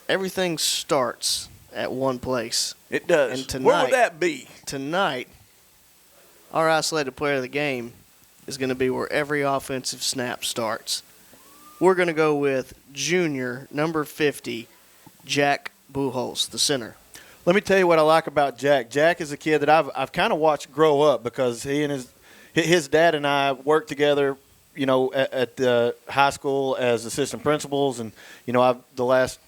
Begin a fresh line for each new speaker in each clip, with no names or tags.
everything starts at one place.
It does.
And tonight,
where would that be?
Tonight, our isolated player of the game is going to be where every offensive snap starts. We're going to go with junior, number 50, Jack Bulhoes, the center.
Let me tell you what I like about Jack. Jack is a kid that I've kind of watched grow up because he and his dad and I worked together, at the high school as assistant principals, and the last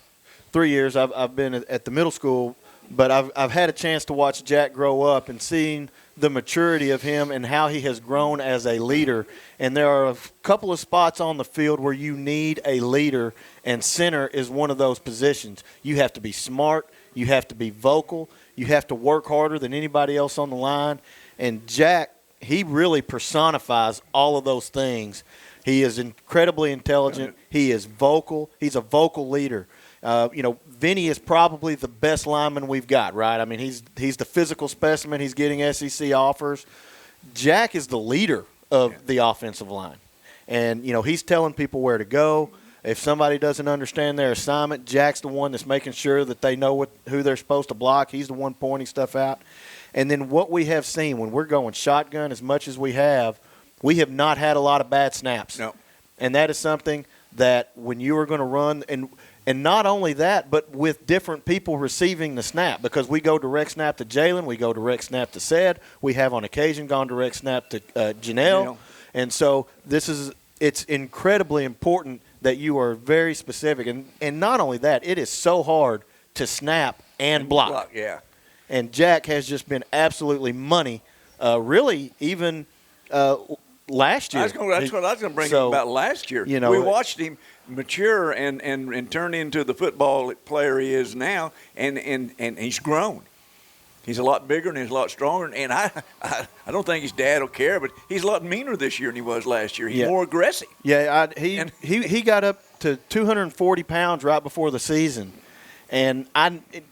3 years I've been at the middle school, but I've had a chance to watch Jack grow up and seeing the maturity of him and how he has grown as a leader. And there are a couple of spots on the field where you need a leader, and center is one of those positions. You have to be smart. You have to be vocal. You have to work harder than anybody else on the line. And Jack, he really personifies all of those things. He is incredibly intelligent. He is vocal. He's a vocal leader. Vinny is probably the best lineman we've got, right? I mean, he's the physical specimen. He's getting SEC offers. Jack is the leader of the offensive line. And, he's telling people where to go. If somebody doesn't understand their assignment, Jack's the one that's making sure that they know who they're supposed to block. He's the one pointing stuff out. And then what we have seen when we're going shotgun as much as we have not had a lot of bad snaps.
No.
And that is something that when you are going to run, and not only that, but with different people receiving the snap, because we go direct snap to Jalen, we go direct snap to Ced, we have on occasion gone direct snap to Janelle. And so it's incredibly important that you are very specific. And not only that, it is so hard to snap and block.
Yeah.
And Jack has just been absolutely money, really even last year.
That's what I was going to bring up about last year. We watched him mature and turn into the football player he is now, and he's grown. He's a lot bigger and he's a lot stronger. And I don't think his dad will care, but he's a lot meaner this year than he was last year. He's more aggressive.
Yeah, he got up to 240 pounds right before the season. And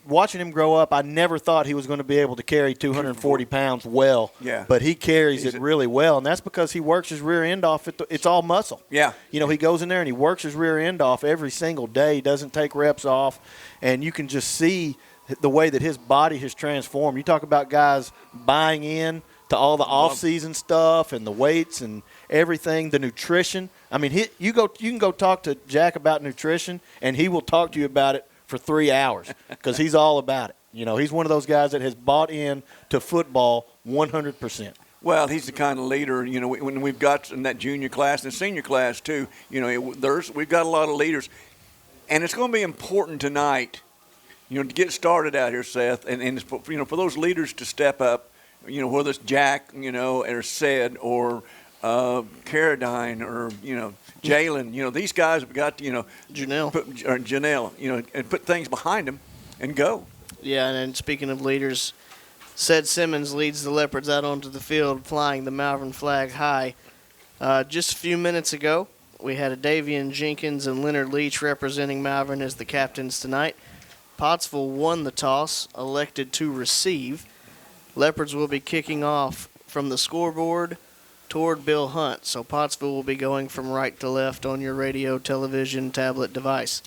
watching him grow up, I never thought he was going to be able to carry 240 pounds well.
Yeah.
But he carries it really well, and that's because he works his rear end off. It's all muscle.
Yeah.
He goes in there and he works his rear end off every single day. He doesn't take reps off, and you can just see the way that his body has transformed. You talk about guys buying in to all the off-season stuff and the weights and everything, the nutrition. I mean, you can go talk to Jack about nutrition, and he will talk to you about it for 3 hours because he's all about it. He's one of those guys that has bought in to football 100%.
Well, he's the kind of leader, when we've got in that junior class and senior class too, we've got a lot of leaders. And it's going to be important tonight, to get started out here, Seth, and for those leaders to step up, whether it's Jack, or Ced or Caradine or, Jalen, these guys have got to, Janelle, and put things behind them and go.
Yeah, and speaking of leaders, Ced Simmons leads the Leopards out onto the field flying the Malvern flag high. Just a few minutes ago, we had Davian Jenkins and Leonard Leach representing Malvern as the captains tonight. Pottsville won the toss, elected to receive. Leopards will be kicking off from the scoreboard toward Bill Hunt. So Pottsville will be going from right to left on your radio, television, tablet device.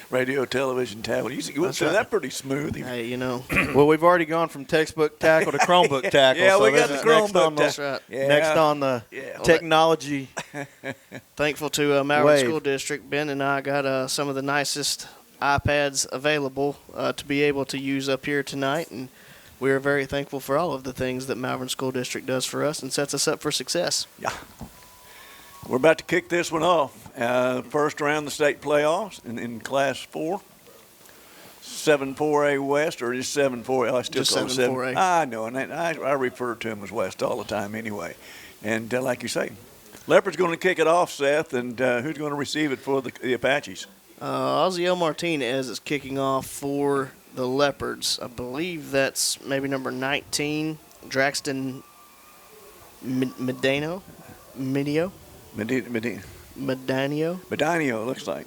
Radio, television, tablet. You went through that pretty smooth.
Hey,
Well, we've already gone from textbook tackle to Chromebook tackle.
Yeah,
so
we got the Chromebook
That's right.
Next on the technology.
Thankful to Malvern School District. Ben and I got some of the nicest iPads available to be able to use up here tonight, and we are very thankful for all of the things that Malvern School District does for us and sets us up for success.
Yeah. We're about to kick this one off. First round of the state playoffs in Class 4. 7-4A West, or just 7-4A? I still
just
call it
7-4A.
I know, and I refer to them as West all the time anyway. And like you say, Leopard's going to kick it off, Seth, and who's going to receive it for the Apaches?
Ozziel Martinez is kicking off for the Leopards. I believe that's maybe number 19, Draxton Medanio.
Medanio, looks like.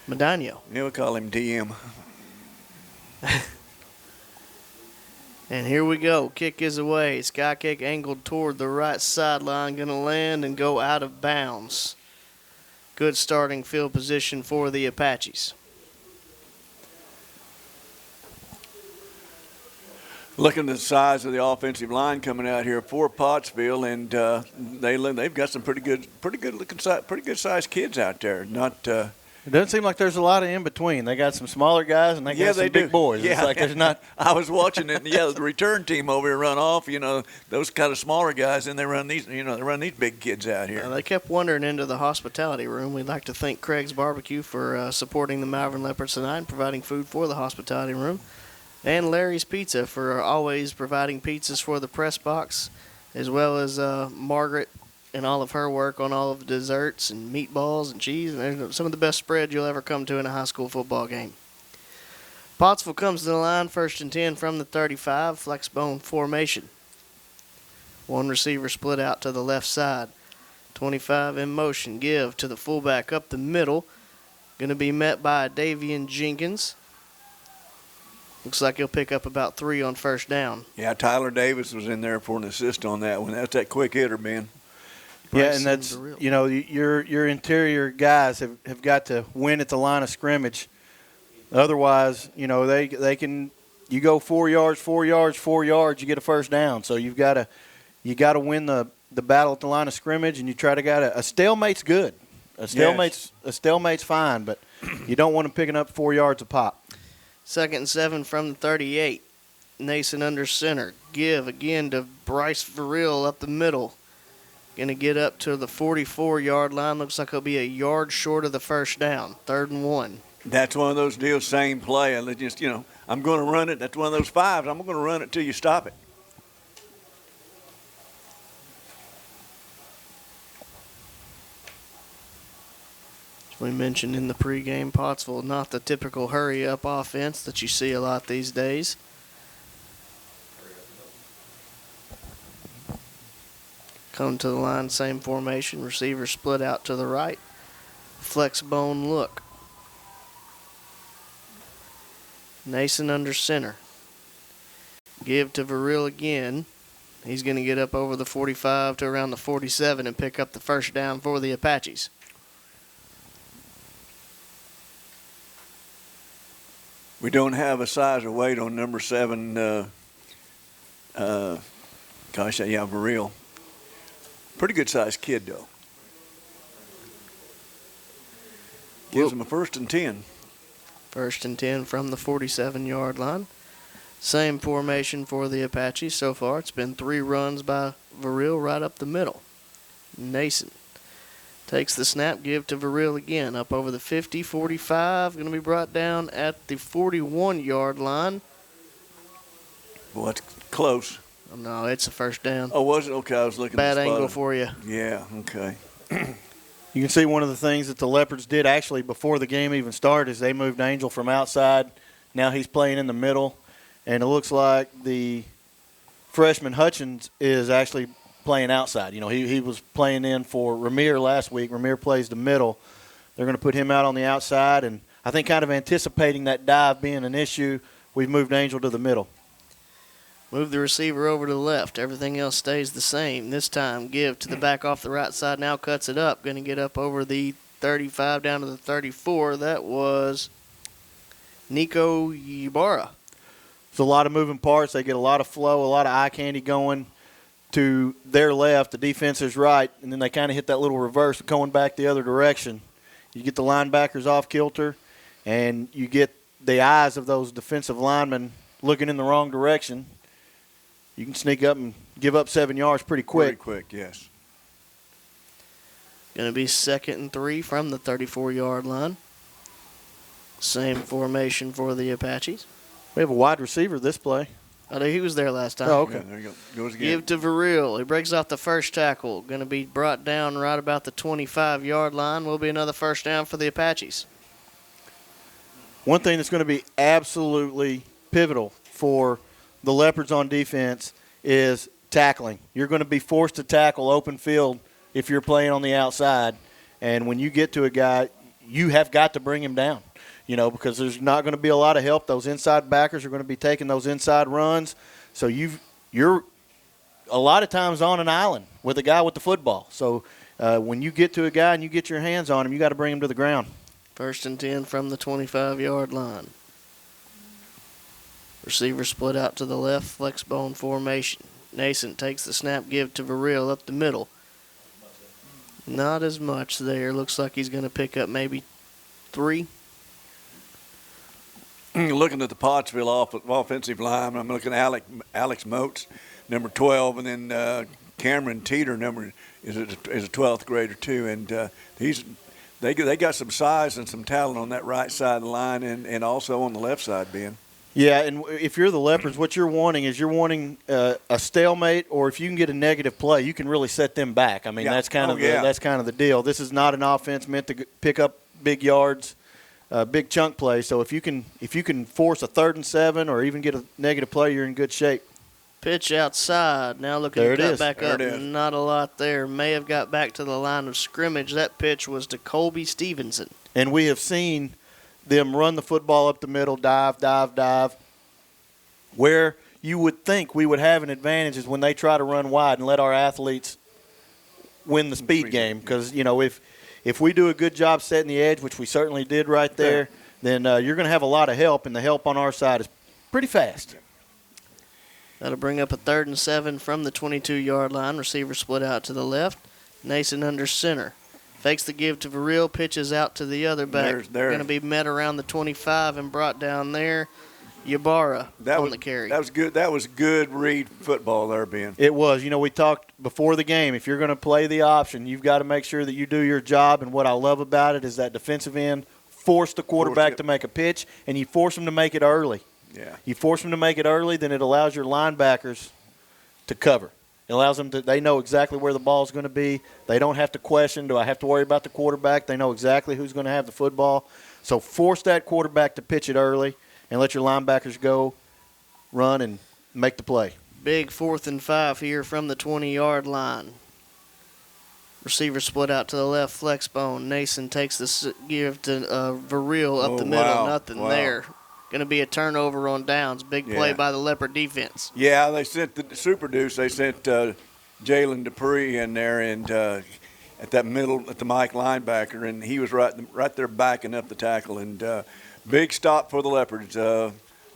Medanio.
Yeah, we call him DM.
And here we go. Kick is away. Sky kick angled toward the right sideline. Going to land and go out of bounds. Good starting field position for the Apaches.
Looking at the size of the offensive line coming out here for Pottsville, and they've got some pretty good sized kids out there. Not
It doesn't seem like there's a lot of in between. They got some smaller guys and they got some big boys.
Yeah.
It's like there's not.
I was watching it. Yeah, the return team over here run off. You know, those kind of smaller guys, and they run these. You know, they run these big kids out here.
They kept wandering into the hospitality room. We'd like to thank Craig's Barbecue for supporting the Malvern Leopards tonight and providing food for the hospitality room, and Larry's Pizza for always providing pizzas for the press box, as well as Margaret and all of her work on all of the desserts and meatballs and cheese, and some of the best spread you'll ever come to in a high school football game. Pottsville comes to the line, 1st and 10 from the 35, flex bone formation. One receiver split out to the left side. 25 in motion, give to the fullback up the middle. Going to be met by Davian Jenkins. Looks like he'll pick up about 3 on 1st down.
Yeah, Tyler Davis was in there for an assist on that one. That's that quick hitter, man.
Yeah, and that's, you know, your interior guys have got to win at the line of scrimmage. Otherwise, you know, they can, you go 4 yards, 4 yards, 4 yards, you get a 1st down. So you got to win the battle at the line of scrimmage, and you try to a stalemate's good. A stalemate's fine, but you don't want them picking up 4 yards a pop.
2nd and 7 from the 38. Nason under center. Give again to Bryce Verrill up the middle. Going to get up to the 44-yard line. Looks like he'll be a yard short of the 1st down. 3rd and 1.
That's one of those deals, same play. And just, you know, I'm going to run it. That's one of those fives. I'm going to run it till you stop it.
As we mentioned in the pregame, Pottsville, not the typical hurry-up offense that you see a lot these days. Come to the line, same formation. Receiver split out to the right. Flex bone look. Nason under center. Give to Verrill again. He's going to get up over the 45 to around the 47 and pick up the 1st down for the Apaches.
We don't have a size or weight on number 7. Verrill. Pretty good sized kid, though. Gives him a 1st and 10.
1st and 10 from the 47-yard line. Same formation for the Apaches so far. It's been 3 runs by Verrill right up the middle. Nason takes the snap, give to Verrill again. Up over the 50, 45. Going to be brought down at the 41-yard line.
Well, that's close.
Oh, no, it's a 1st down.
Oh, was it? Okay, I was looking
Bad
at the spot.
angle for you.
Yeah, okay.
You can see one of the things that the Leopards did actually before the game even started is they moved Angel from outside. Now he's playing in the middle. And it looks like the freshman Hutchins is actually playing outside. You know, he was playing in for Ramir last week. Ramir plays the middle. They're going to put him out on the outside. And I think kind of anticipating that dive being an issue, we've moved Angel to the middle.
Move the receiver over to the left. Everything else stays the same. This time, give to the back off the right side. Now cuts it up. Going to get up over the 35 down to the 34. That was Nico Ybarra.
There's a lot of moving parts. They get a lot of flow, a lot of eye candy going to their left. The defense is right, and then they kind of hit that little reverse going back the other direction. You get the linebackers off kilter, and you get the eyes of those defensive linemen looking in the wrong direction. You can sneak up and give up 7 yards pretty quick.
Pretty quick, yes.
Going to be 2nd and 3 from the 34-yard line. Same formation for the Apaches.
We have a wide receiver this play.
Oh, he was there last time.
Oh, okay.
Yeah, there you go. Goes again.
Give to Verrill. He breaks off the 1st tackle. Going to be brought down right about the 25-yard line. Will be another 1st down for the Apaches.
One thing that's going to be absolutely pivotal for the Leopards on defense is tackling. You're going to be forced to tackle open field if you're playing on the outside. And when you get to a guy, you have got to bring him down, you know, because there's not going to be a lot of help. Those inside backers are going to be taking those inside runs. So you're a lot of times on an island with a guy with the football. So when you get to a guy and you get your hands on him, you got to bring him to the ground.
1st and 10 from the 25-yard line. Receiver split out to the left, flex bone formation. Nason takes the snap, give to Varil up the middle. Not as much there. Looks like he's going to pick up maybe 3.
Looking at the Pottsville offensive line, I'm looking at Alex Moats, number 12, and then Cameron Teeter, is a 12th grader too, and they got some size and some talent on that right side of the line, and also on the left side, Ben.
Yeah, and if you're the Leopards, what you're wanting is a stalemate, or if you can get a negative play, you can really set them back. I mean, that's kind of the deal. This is not an offense meant to pick up big yards, big chunk play. So if you can force a 3rd and 7 or even get a negative play, you're in good shape.
Pitch outside. Now looking to cut back up. Not a lot there. May have got back to the line of scrimmage. That pitch was to Colby Stevenson.
And we have seen them run the football up the middle, dive. Where you would think we would have an advantage is when they try to run wide and let our athletes win the speed game. Because, if we do a good job setting the edge, which we certainly did right there, then you're going to have a lot of help, and the help on our side is pretty fast.
That'll bring up a 3rd and 7 from the 22-yard line. Receiver split out to the left. Nason under center. Fakes the give to Varil, pitches out to the other back. Going to be met around the 25 and brought down there. Ybarra on the carry.
That was good. That was good read football there, Ben.
It was. We talked before the game. If you're going to play the option, you've got to make sure that you do your job. And what I love about it is that defensive end forced the quarterback to make a pitch, and you force them to make it early.
Yeah.
You force them to make it early, then it allows your linebackers to cover. It allows them they know exactly where the ball is going to be. They don't have to question, do I have to worry about the quarterback? They know exactly who's going to have the football. So force that quarterback to pitch it early and let your linebackers go, run, and make the play.
Big 4th and 5 here from the 20-yard line. Receiver split out to the left, flex bone. Nason takes the give to Varil up the middle. Nothing there. Going to be a turnover on downs. Big play by the Leopard defense.
Yeah, they sent the Super Deuce. They sent Jalen Dupree in there and at that middle, at the Mike linebacker, and he was right there backing up the tackle. And big stop for the Leopards.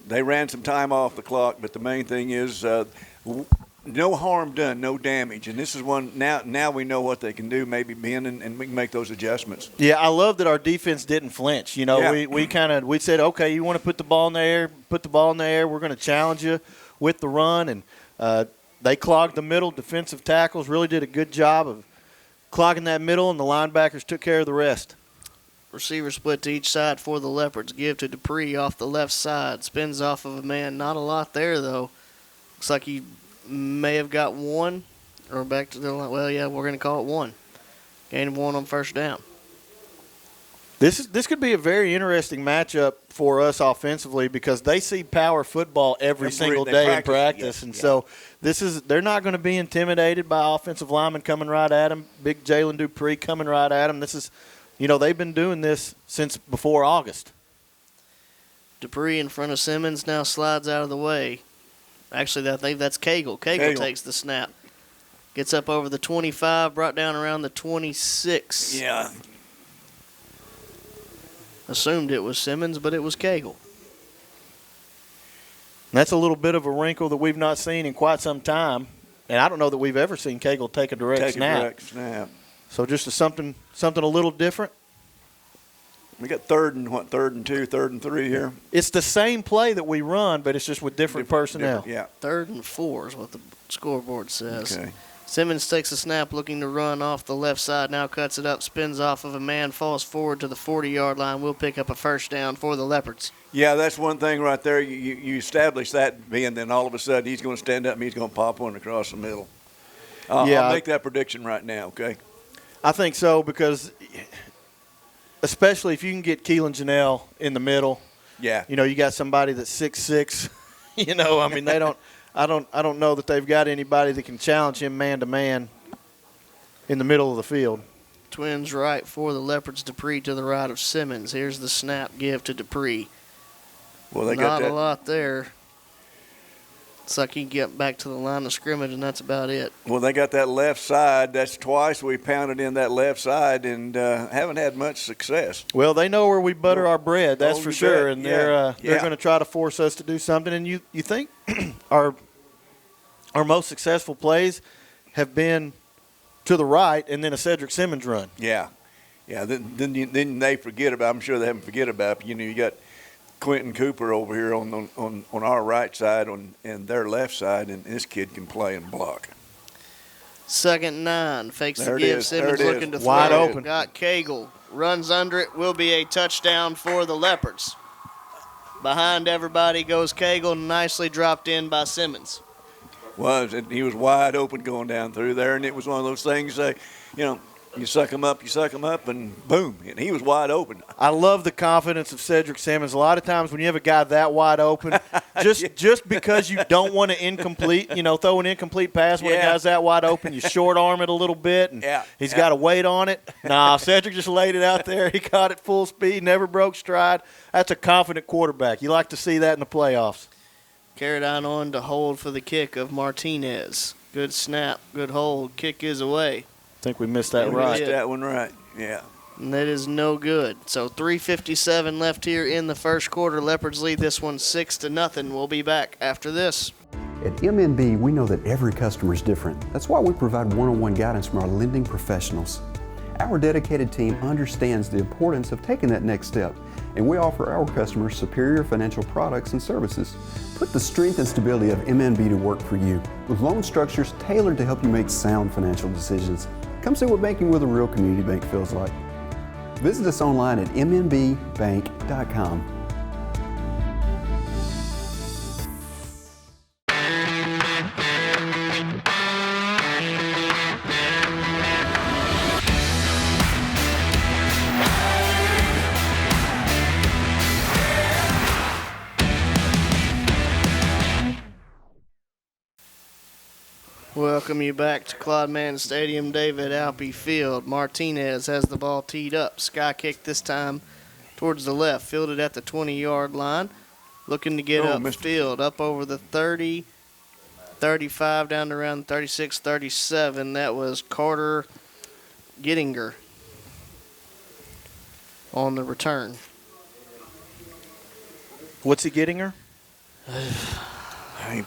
They ran some time off the clock, but the main thing is no harm done, no damage. And this is one now we know what they can do, maybe Ben, and we can make those adjustments.
Yeah, I love that our defense didn't flinch. We said, okay, you want to put the ball in the air, we're going to challenge you with the run, and they clogged the middle. Defensive tackles really did a good job of clogging that middle, and the linebackers took care of the rest.
Receiver split to each side for the Leopards. Give to Dupree off the left side. Spins off of a man. Not a lot there, though. Looks like he may have got 1 or back to the line. Well, yeah, we're going to call it 1. Gain of 1 on first down.
This could be a very interesting matchup for us offensively because they see power football every single day in practice. So they're not going to be intimidated by offensive linemen coming right at them. Big Jalen Dupree coming right at them. This is, they've been doing this since before August.
Dupree in front of Simmons now slides out of the way. Actually, I think that's Cagle. Cagle takes the snap. Gets up over the 25, brought down around the 26.
Yeah.
Assumed it was Simmons, but it was Cagle.
That's a little bit of a wrinkle that we've not seen in quite some time. And I don't know that we've ever seen Cagle take a direct snap. So just something a little different.
We got 3rd and 2, 3rd and 3 here.
It's the same play that we run, but it's just with different personnel.
Yeah.
3rd and 4 is what the scoreboard says.
Okay.
Simmons takes a snap looking to run off the left side. Now cuts it up, spins off of a man, falls forward to the 40-yard line. We'll pick up a first down for the Leopards.
Yeah, that's one thing right there. You establish that, and then all of a sudden he's going to stand up and he's going to pop one across the middle. I'll make that prediction right now, okay?
I think so because – especially if you can get Keelan Janelle in the middle.
Yeah.
You got somebody that's 6'6". I don't know that they've got anybody that can challenge him man to man in the middle of the field.
Twins right for the Leopards. Dupree to the right of Simmons. Here's the snap give to Dupree.
Well, they
Not
got that.
a lot there. It's like he can get back to the line of scrimmage, and that's about it.
Well, they got that left side. That's twice we pounded in that left side and haven't had much success.
Well, they know where we butter our bread, that's for sure, and they're going to try to force us to do something. And you think our most successful plays have been to the right and then a Cedric Simmons run.
Yeah. Then they forget about. I'm sure they haven't forget about. You know, you got Quentin Cooper over here on our right side and their left side, and this kid can play and block.
2nd and 9, fakes
There
the
it
give.
is.
Simmons
There it
looking
is.
to
Wide
throw.
open.
Got Cagle. Runs under it. Will be a touchdown for the Leopards. Behind everybody goes Cagle, nicely dropped in by Simmons.
And he was wide open going down through there, and it was one of those things. You suck him up, and boom, and he was wide open.
I love the confidence of Cedric Simmons. A lot of times when you have a guy that wide open, just because you don't want to throw an incomplete pass when a guy's that wide open, you short arm it a little bit, and he's got to wait on it. Nah, Cedric just laid it out there. He caught it full speed, never broke stride. That's a confident quarterback. You like to see that in the playoffs.
Carried on to hold for the kick of Martinez. Good snap, good hold. Kick is away.
I think we missed that right.
Missed that one right, yeah.
And that is no good. So 3:57 left here in the first quarter. Leopards lead this one 6-0. We'll be back after this.
At MNB, we know that every customer is different. That's why we provide one-on-one guidance from our lending professionals. Our dedicated team understands the importance of taking that next step, and we offer our customers superior financial products and services. Put the strength and stability of MNB to work for you, with loan structures tailored to help you make sound financial decisions. Come see what banking with a real community bank feels like. Visit us online at mnbbank.com.
Welcome you back to Claude Mann Stadium, David Alpe Field. Martinez has the ball teed up. Sky kick this time towards the left, fielded at the 20-yard line. Looking to get upfield, up over the 30, 35, down to around 36, 37. That was Carter Gettinger on the return.
What's he getting her?
He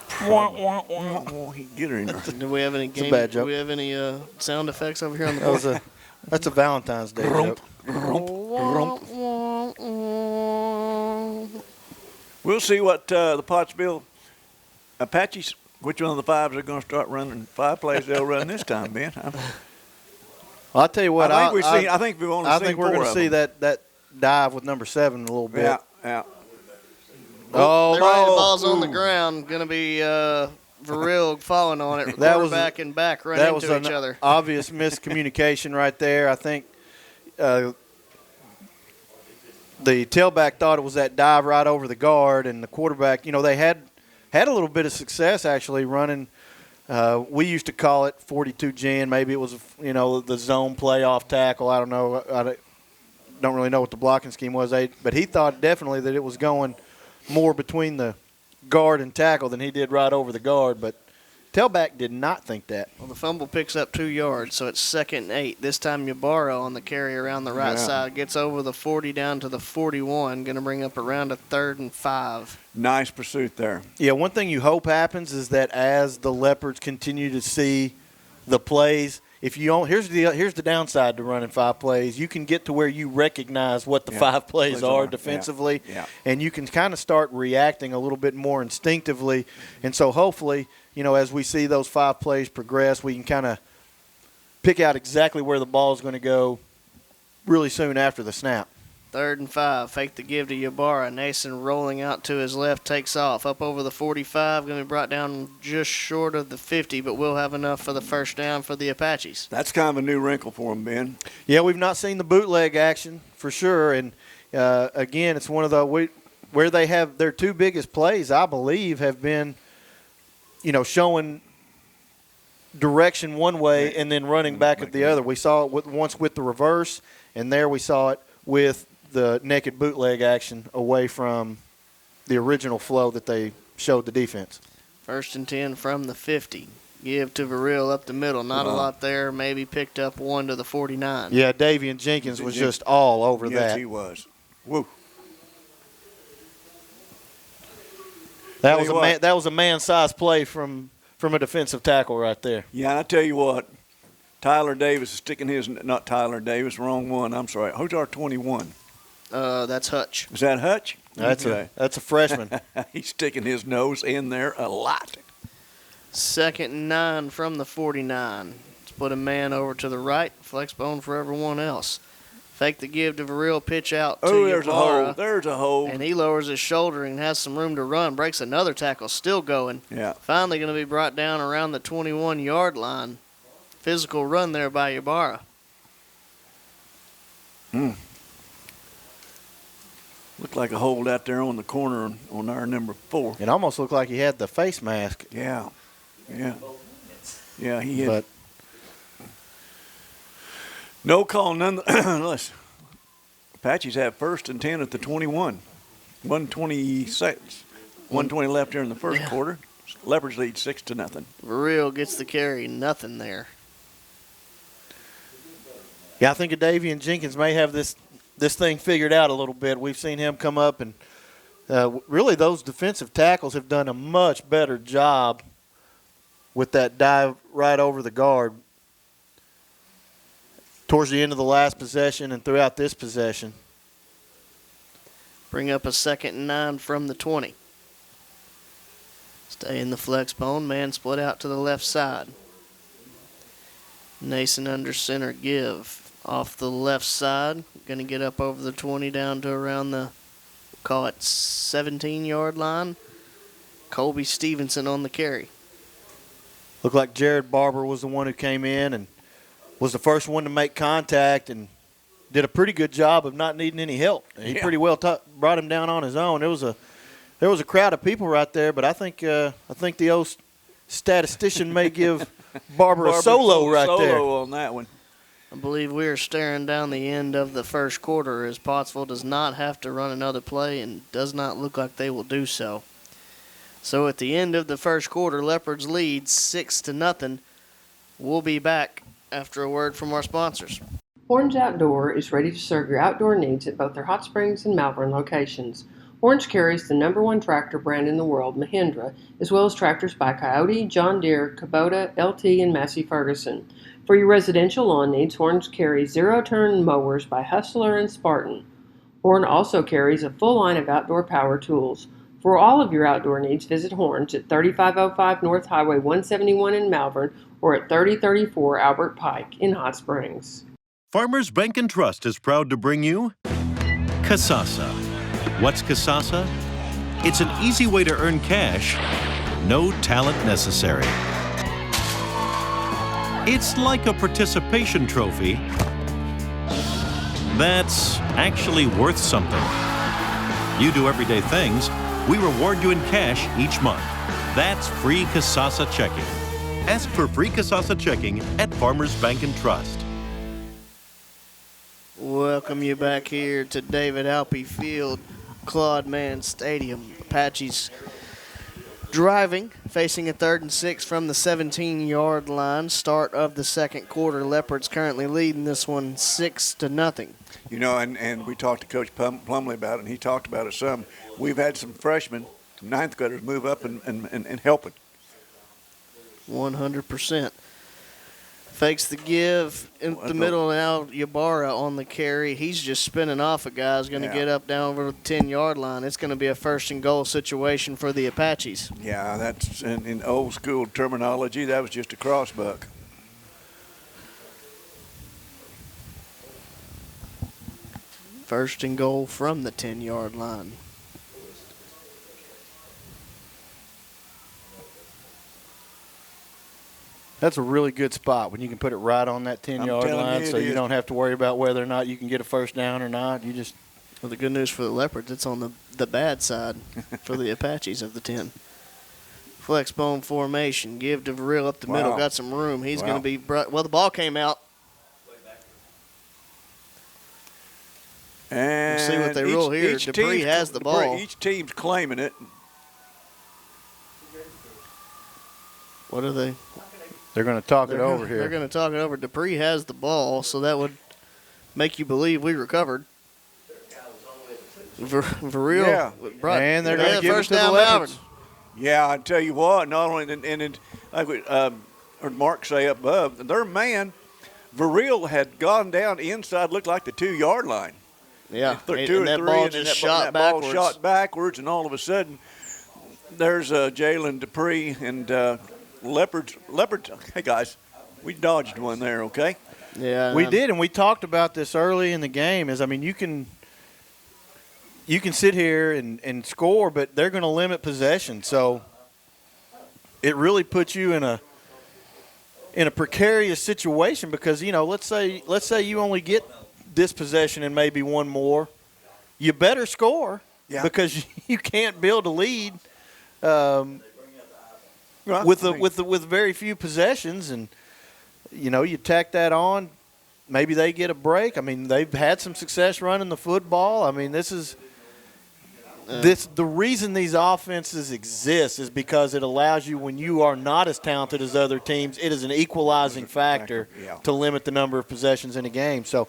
get her in there.
Do we have any
It's a bad joke.
Do we have any sound effects over here on the board?
That's a Valentine's Day joke.
We'll see what the Pottsville Apaches, which one of the fives are going to start running 5 plays they'll run this time, Ben.
I'll tell you what.
I think we've only
I
seen
think we're
4
going to
of
see
them.
that dive with number 7 a little bit.
Yeah.
Oh, the ball's on the ground. Going to be Varil falling on it. Quarterback and back run into each other.
Obvious miscommunication right there. I think the tailback thought it was that dive right over the guard, and the quarterback, they had a little bit of success actually running. We used to call it 42 gen. Maybe it was, the zone playoff tackle. I don't know. I don't really know what the blocking scheme was. But he thought definitely that it was going more between the guard and tackle than he did right over the guard, but tailback did not think that.
Well, the fumble picks up 2 yards, so it's 2nd and 8. This time Ybarra on the carry around the right side. Gets over the 40 down to the 41. Going to bring up around a 3rd and 5.
Nice pursuit there.
Yeah, one thing you hope happens is that as the Leopards continue to see the plays, if you don't, here's the downside to running 5 plays. You can get to where you recognize what the 5 plays are defensively, and you can kind of start reacting a little bit more instinctively. And so hopefully, as we see those 5 plays progress, we can kind of pick out exactly where the ball is going to go really soon after the snap.
3rd and 5. Fake the give to Ybarra. Nason rolling out to his left, takes off. Up over the 45. Going to be brought down just short of the 50, but we'll have enough for the first down for the Apaches.
That's kind of a new wrinkle for them, Ben.
Yeah, we've not seen the bootleg action for sure. And, again, it's one of the where they have their 2 biggest plays, I believe, have been, showing direction one way and then running back at the other. We saw it once with the reverse, and there we saw it with the naked bootleg action away from the original flow that they showed the defense.
First and 10 from the 50. Give to Verrill up the middle. Not a lot there. Maybe picked up one to the 49.
Yeah, Davian Jenkins was just all over that.
Yes, he was. Woo.
That was a man-sized play from a defensive tackle right there.
Yeah, and I tell you what, Tyler Davis is sticking his, not Tyler Davis, wrong one, I'm sorry. Who's our 21?
That's Hutch.
Is that Hutch?
That's a freshman.
He's sticking his nose in there a lot.
Second and 9 from the 49. Let's put a man over to the right. Flex bone for everyone else. Fake the give to Verrill, pitch out to
there's a hole. There's a hole.
And he lowers his shoulder and has some room to run. Breaks another tackle, still going.
Yeah.
Finally going to be brought down around the 21-yard line. Physical run there by Ybarra.
Looked like a hold out there on the corner on our number 4.
It almost looked like he had the face mask.
Yeah. Yeah, he had. No call nonetheless. Apaches have first and 10 at the 21. 126. 120 left here in the first quarter. Leopards lead 6-0.
Verrill gets the carry. Nothing there.
Yeah, I think Davian Jenkins may have this thing figured out a little bit. We've seen him come up, and really those defensive tackles have done a much better job with that dive right over the guard towards the end of the last possession and throughout this possession.
Bring up a second and 9 from the 20. Stay in the flex bone. Man split out to the left side. Nason under center give. Off the left side. Going to get up over the 20 down to around the, call it 17-yard line. Colby Stevenson on the carry.
Looked like Jared Barber was the one who came in and was the first one to make contact and did a pretty good job of not needing any help. He pretty well brought him down on his own. There was a crowd of people right there, but I think the old statistician may give Barber a solo right there.
Solo on that one.
I believe we are staring down the end of the first quarter as Pottsville does not have to run another play and does not look like they will do so. So at the end of the first quarter, Leopards lead 6-0. We'll be back after a word from our sponsors.
Orange Outdoor is ready to serve your outdoor needs at both their Hot Springs and Malvern locations. Orange carries the #1 tractor brand in the world, Mahindra, as well as tractors by Coyote, John Deere, Kubota, LT, and Massey Ferguson. For your residential lawn needs, Orange carries zero-turn mowers by Hustler and Spartan. Horn also carries a full line of outdoor power tools. For all of your outdoor needs, visit Horns at 3505 North Highway 171 in Malvern or at 3034 Albert Pike in Hot Springs.
Farmers Bank and Trust is proud to bring you Kasasa. What's Kasasa? It's an easy way to earn cash, no talent necessary. It's like a participation trophy that's actually worth something. You do everyday things, we reward you in cash each month. That's free Kasasa checking. Ask for free Kasasa checking at Farmers Bank and Trust.
Welcome you back here to David Alpe Field, Claude Mann Stadium. Apaches driving, facing a 3rd and 6 from the 17-yard line. Start of the second quarter. Leopards currently leading this one 6-0.
You know, and we talked to Coach Plumley about it, and he talked about it some. We've had some freshmen, some ninth graders move up and help it.
100%. Fakes the give in the middle now. Ybarra on the carry. He's just spinning off a guy. He's going to get up down over the 10-yard line. It's going to be a first and goal situation for the Apaches.
Yeah, that's in old school terminology. That was just a crossbuck.
First and goal from the 10-yard line.
That's a really good spot when you can put it right on that 10-yard line, so you don't have to worry about whether or not you can get a first down or not. You just.
Well, the good news for the Leopards, it's on the bad side for the Apaches of the 10. Flex bone formation. Give to Verrill up the middle. Got some room. He's going to be well, the ball came out.
And
we'll see what they rule here. Dupree has the ball.
Each team's claiming it.
What are they?
They're going to talk it over
They're
here.
going to talk it over. Dupree has the ball, so that would make you believe we recovered. For real.
Yeah.
And they're going to give it
first
to the
down,
Leopards.
Malvern.
Yeah, I tell you what. Not only and it, like we heard Mark say up above, their man, Verrill, had gone down inside, looked like the 2-yard line.
Yeah,
Two or
that
three,
ball
and
just
that
shot
ball
backwards.
shot backwards, and all of a sudden, there's Jalen Dupree and Leopards. Hey guys, we dodged one there. Okay.
Yeah,
We did, and we talked about this early in the game. You can sit here and score, but they're going to limit possession. So it really puts you in a precarious situation because, let's say you only get this possession and maybe one more. You better score because you can't build a lead with very few possessions, and you tack that on. Maybe they get a break. They've had some success running the football. The reason these offenses exist is because it allows you, when you are not as talented as other teams, it is an equalizing factor to limit the number of possessions in a game. So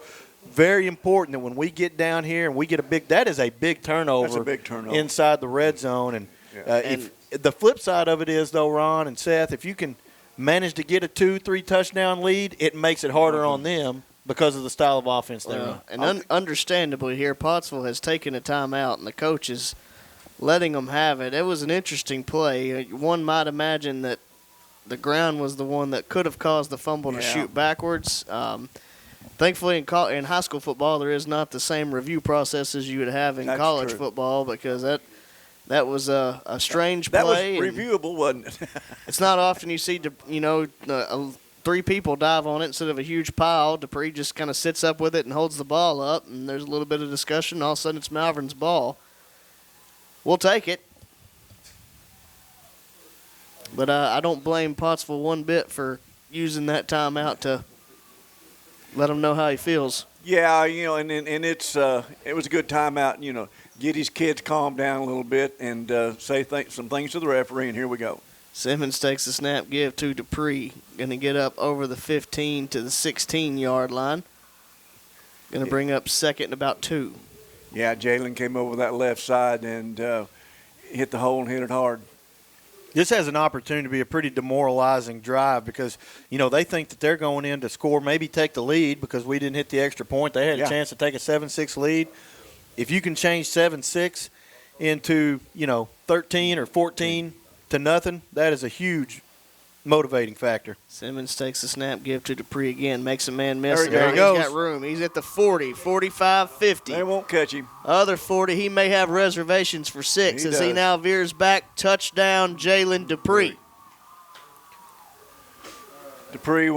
very important that when we get down here and we get that is a big turnover.
That's a big turnover
inside the red zone. And if the flip side of it is, though, Ron and Seth, if you can manage to get a 2-3 touchdown lead, it makes it harder on them because of the style of offense they run.
And understandably here, Pottsville has taken a timeout, and the coach is letting them have it. It was an interesting play. One might imagine that the ground was the one that could have caused the fumble to shoot backwards. Thankfully, in high school football, there is not the same review process as you would have in college football because that was a strange play.
That was reviewable, wasn't it?
It's not often you see, 3 people dive on it instead of a huge pile. Dupree just kind of sits up with it and holds the ball up, and there's a little bit of discussion. All of a sudden, it's Malvern's ball. We'll take it. But I don't blame Pottsville one bit for using that timeout to let him know how he feels.
Yeah, and it's it was a good timeout. Get his kids calmed down a little bit and say some things to the referee, and here we go.
Simmons takes the snap, give to Dupree. Going to get up over the 15 to the 16-yard line. Going to bring up second and about 2.
Yeah, Jalen came over that left side and hit the hole and hit it hard.
This has an opportunity to be a pretty demoralizing drive because, they think that they're going in to score, maybe take the lead because we didn't hit the extra point. They had a chance to take a 7-6 lead. If you can change 7-6 into, 13 or 14 to nothing, that is a huge motivating factor.
Simmons takes the snap, give to Dupree again, makes a man miss.
There he goes.
He's got room. He's at the 40, 45, 50.
They won't catch him.
Other 40, he may have reservations for 6 as he now veers back. Touchdown, Jalen Dupree.
Dupree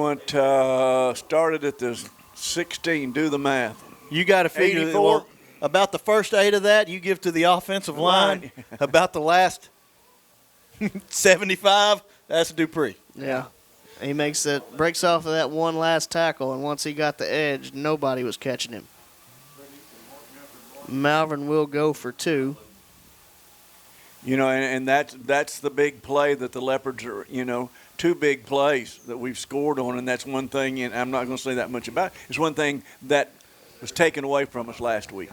started at the 16. Do the math.
You got to figure
84.
About the first 8 of that you give to the offensive line. About the last 75, that's Dupree.
Yeah. He breaks off of that one last tackle, and once he got the edge, nobody was catching him. Malvern will go for 2.
And that's the big play that the Leopards are, 2 big plays that we've scored on, and that's one thing, and I'm not going to say that much about it. It's one thing that was taken away from us last week.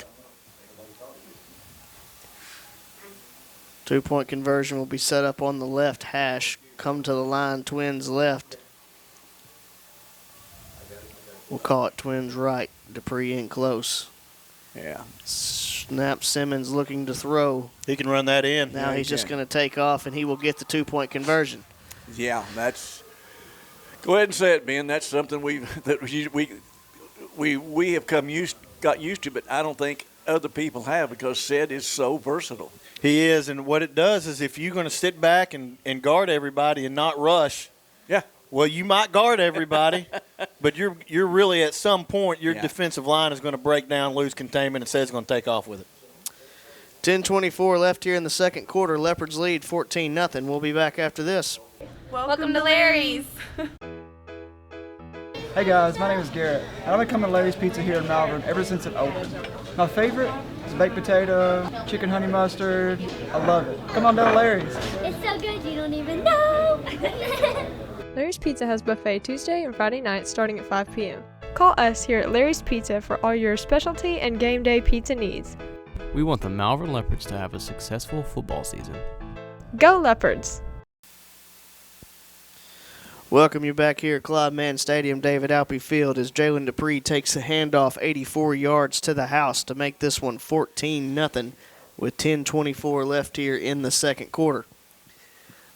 2-point conversion will be set up on the left hash. Come to the line, Twins left. We'll call it Twins right. Dupree in close.
Yeah.
Snap, Simmons looking to throw.
He can run that in.
Now he's just going to take off, and he will get the 2-point conversion.
Yeah, that's. Go ahead and say it, Ben. That's something we have got used to, but I don't think other people have because Sid is so versatile.
He is, and what it does is if you're going to sit back and guard everybody and not rush, well, you might guard everybody, but you're really at some point your defensive line is going to break down, lose containment, and Sid's going to take off with it.
10:24 left here in the second quarter. Leopards lead 14-0. We'll be back after this.
Welcome to Larry's.
Hey guys, my name is Garrett, and I've been coming to Larry's Pizza here in Malvern ever since it opened. My favorite is baked potato, chicken honey mustard. I love it. Come on down to Larry's.
It's so good you don't even know. Larry's Pizza has buffet Tuesday and Friday nights starting at 5 p.m. Call us here at Larry's Pizza for all your specialty and game day pizza needs.
We want the Malvern Leopards to have a successful football season.
Go Leopards!
Welcome you back here at Claude Mann Stadium, David Alpe Field, as Jalen Dupree takes the handoff 84 yards to the house to make this one 14-0 with 10:24 left here in the second quarter.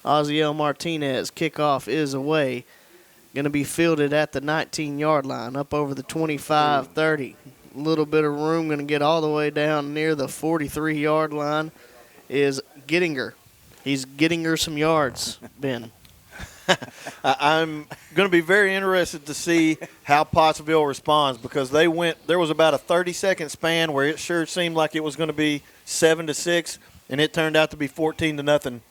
Oziel Martinez, kickoff is away. Going to be fielded at the 19-yard line, up over the 25-30. A little bit of room, going to get all the way down near the 43-yard line is Gettinger. He's getting her some yards, Ben.
I'm going to be very interested to see how Pottsville responds, because there was about a 30-second span where it sure seemed like it was going to be 7-6, and it turned out to be 14-0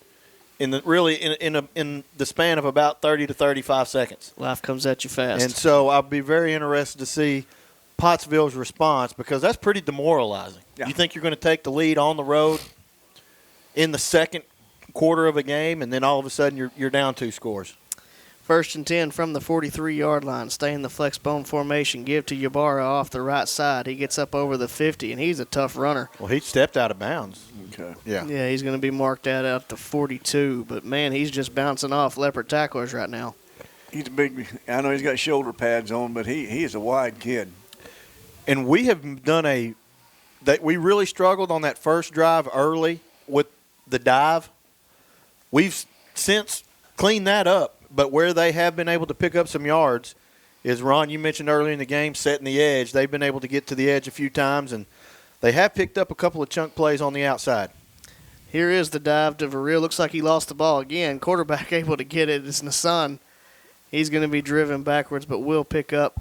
in the span of about 30 to 35 seconds.
Life comes at you fast.
And so I'll be very interested to see Pottsville's response, because that's pretty demoralizing.
Yeah.
You think you're going to take the lead on the road in the second quarter of a game, and then all of a sudden you're down 2 scores.
1st and 10 from the 43-yard line. Stay in the flex bone formation. Give to Ybarra off the right side. He gets up over the 50, and he's a tough runner.
Well, he stepped out of bounds.
Okay.
Yeah,
he's going to be marked out the 42. But, man, he's just bouncing off Leopard tacklers right now.
He's a big – I know he's got shoulder pads on, but he is a wide kid.
And we have done we really struggled on that first drive early with the dive. We've since cleaned that up, but where they have been able to pick up some yards is, Ron, you mentioned earlier in the game, setting the edge. They've been able to get to the edge a few times, and they have picked up a couple of chunk plays on the outside.
Here is the dive to Verreel. Looks like he lost the ball again. Quarterback able to get it is Nassan. He's going to be driven backwards, but will pick up,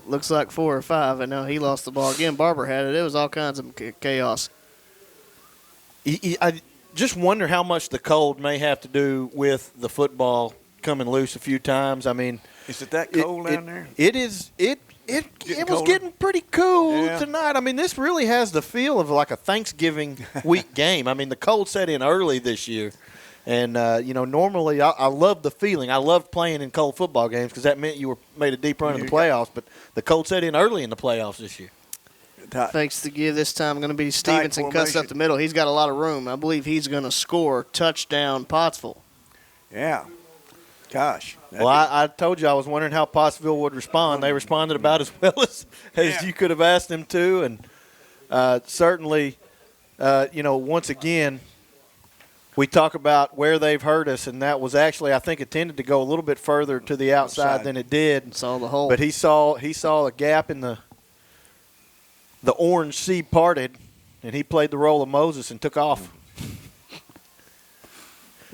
looks like 4 or 5, and now he lost the ball again. Barber had it. It was all kinds of chaos.
I just wonder how much the cold may have to do with the football coming loose a few times. I mean,
is it that cold down there?
It is. It was getting pretty cool tonight. I mean, this really has the feel of like a Thanksgiving week game. I mean, the cold set in early this year. And, normally I love the feeling. I loved playing in cold football games because that meant you made a deep run in the playoffs. But the cold set in early in the playoffs this year.
Thanks to give this time going to be Stevenson cuts up the middle. He's got a lot of room. I believe he's going to score touchdown Pottsville.
Yeah. Gosh.
Well, I told you I was wondering how Pottsville would respond. They responded about as well as you could have asked them to. And certainly, once again, we talk about where they've hurt us, and that was actually, I think, intended to go a little bit further to the outside than it did.
Saw the hole.
But he saw a gap in the orange sea parted, and he played the role of Moses and took off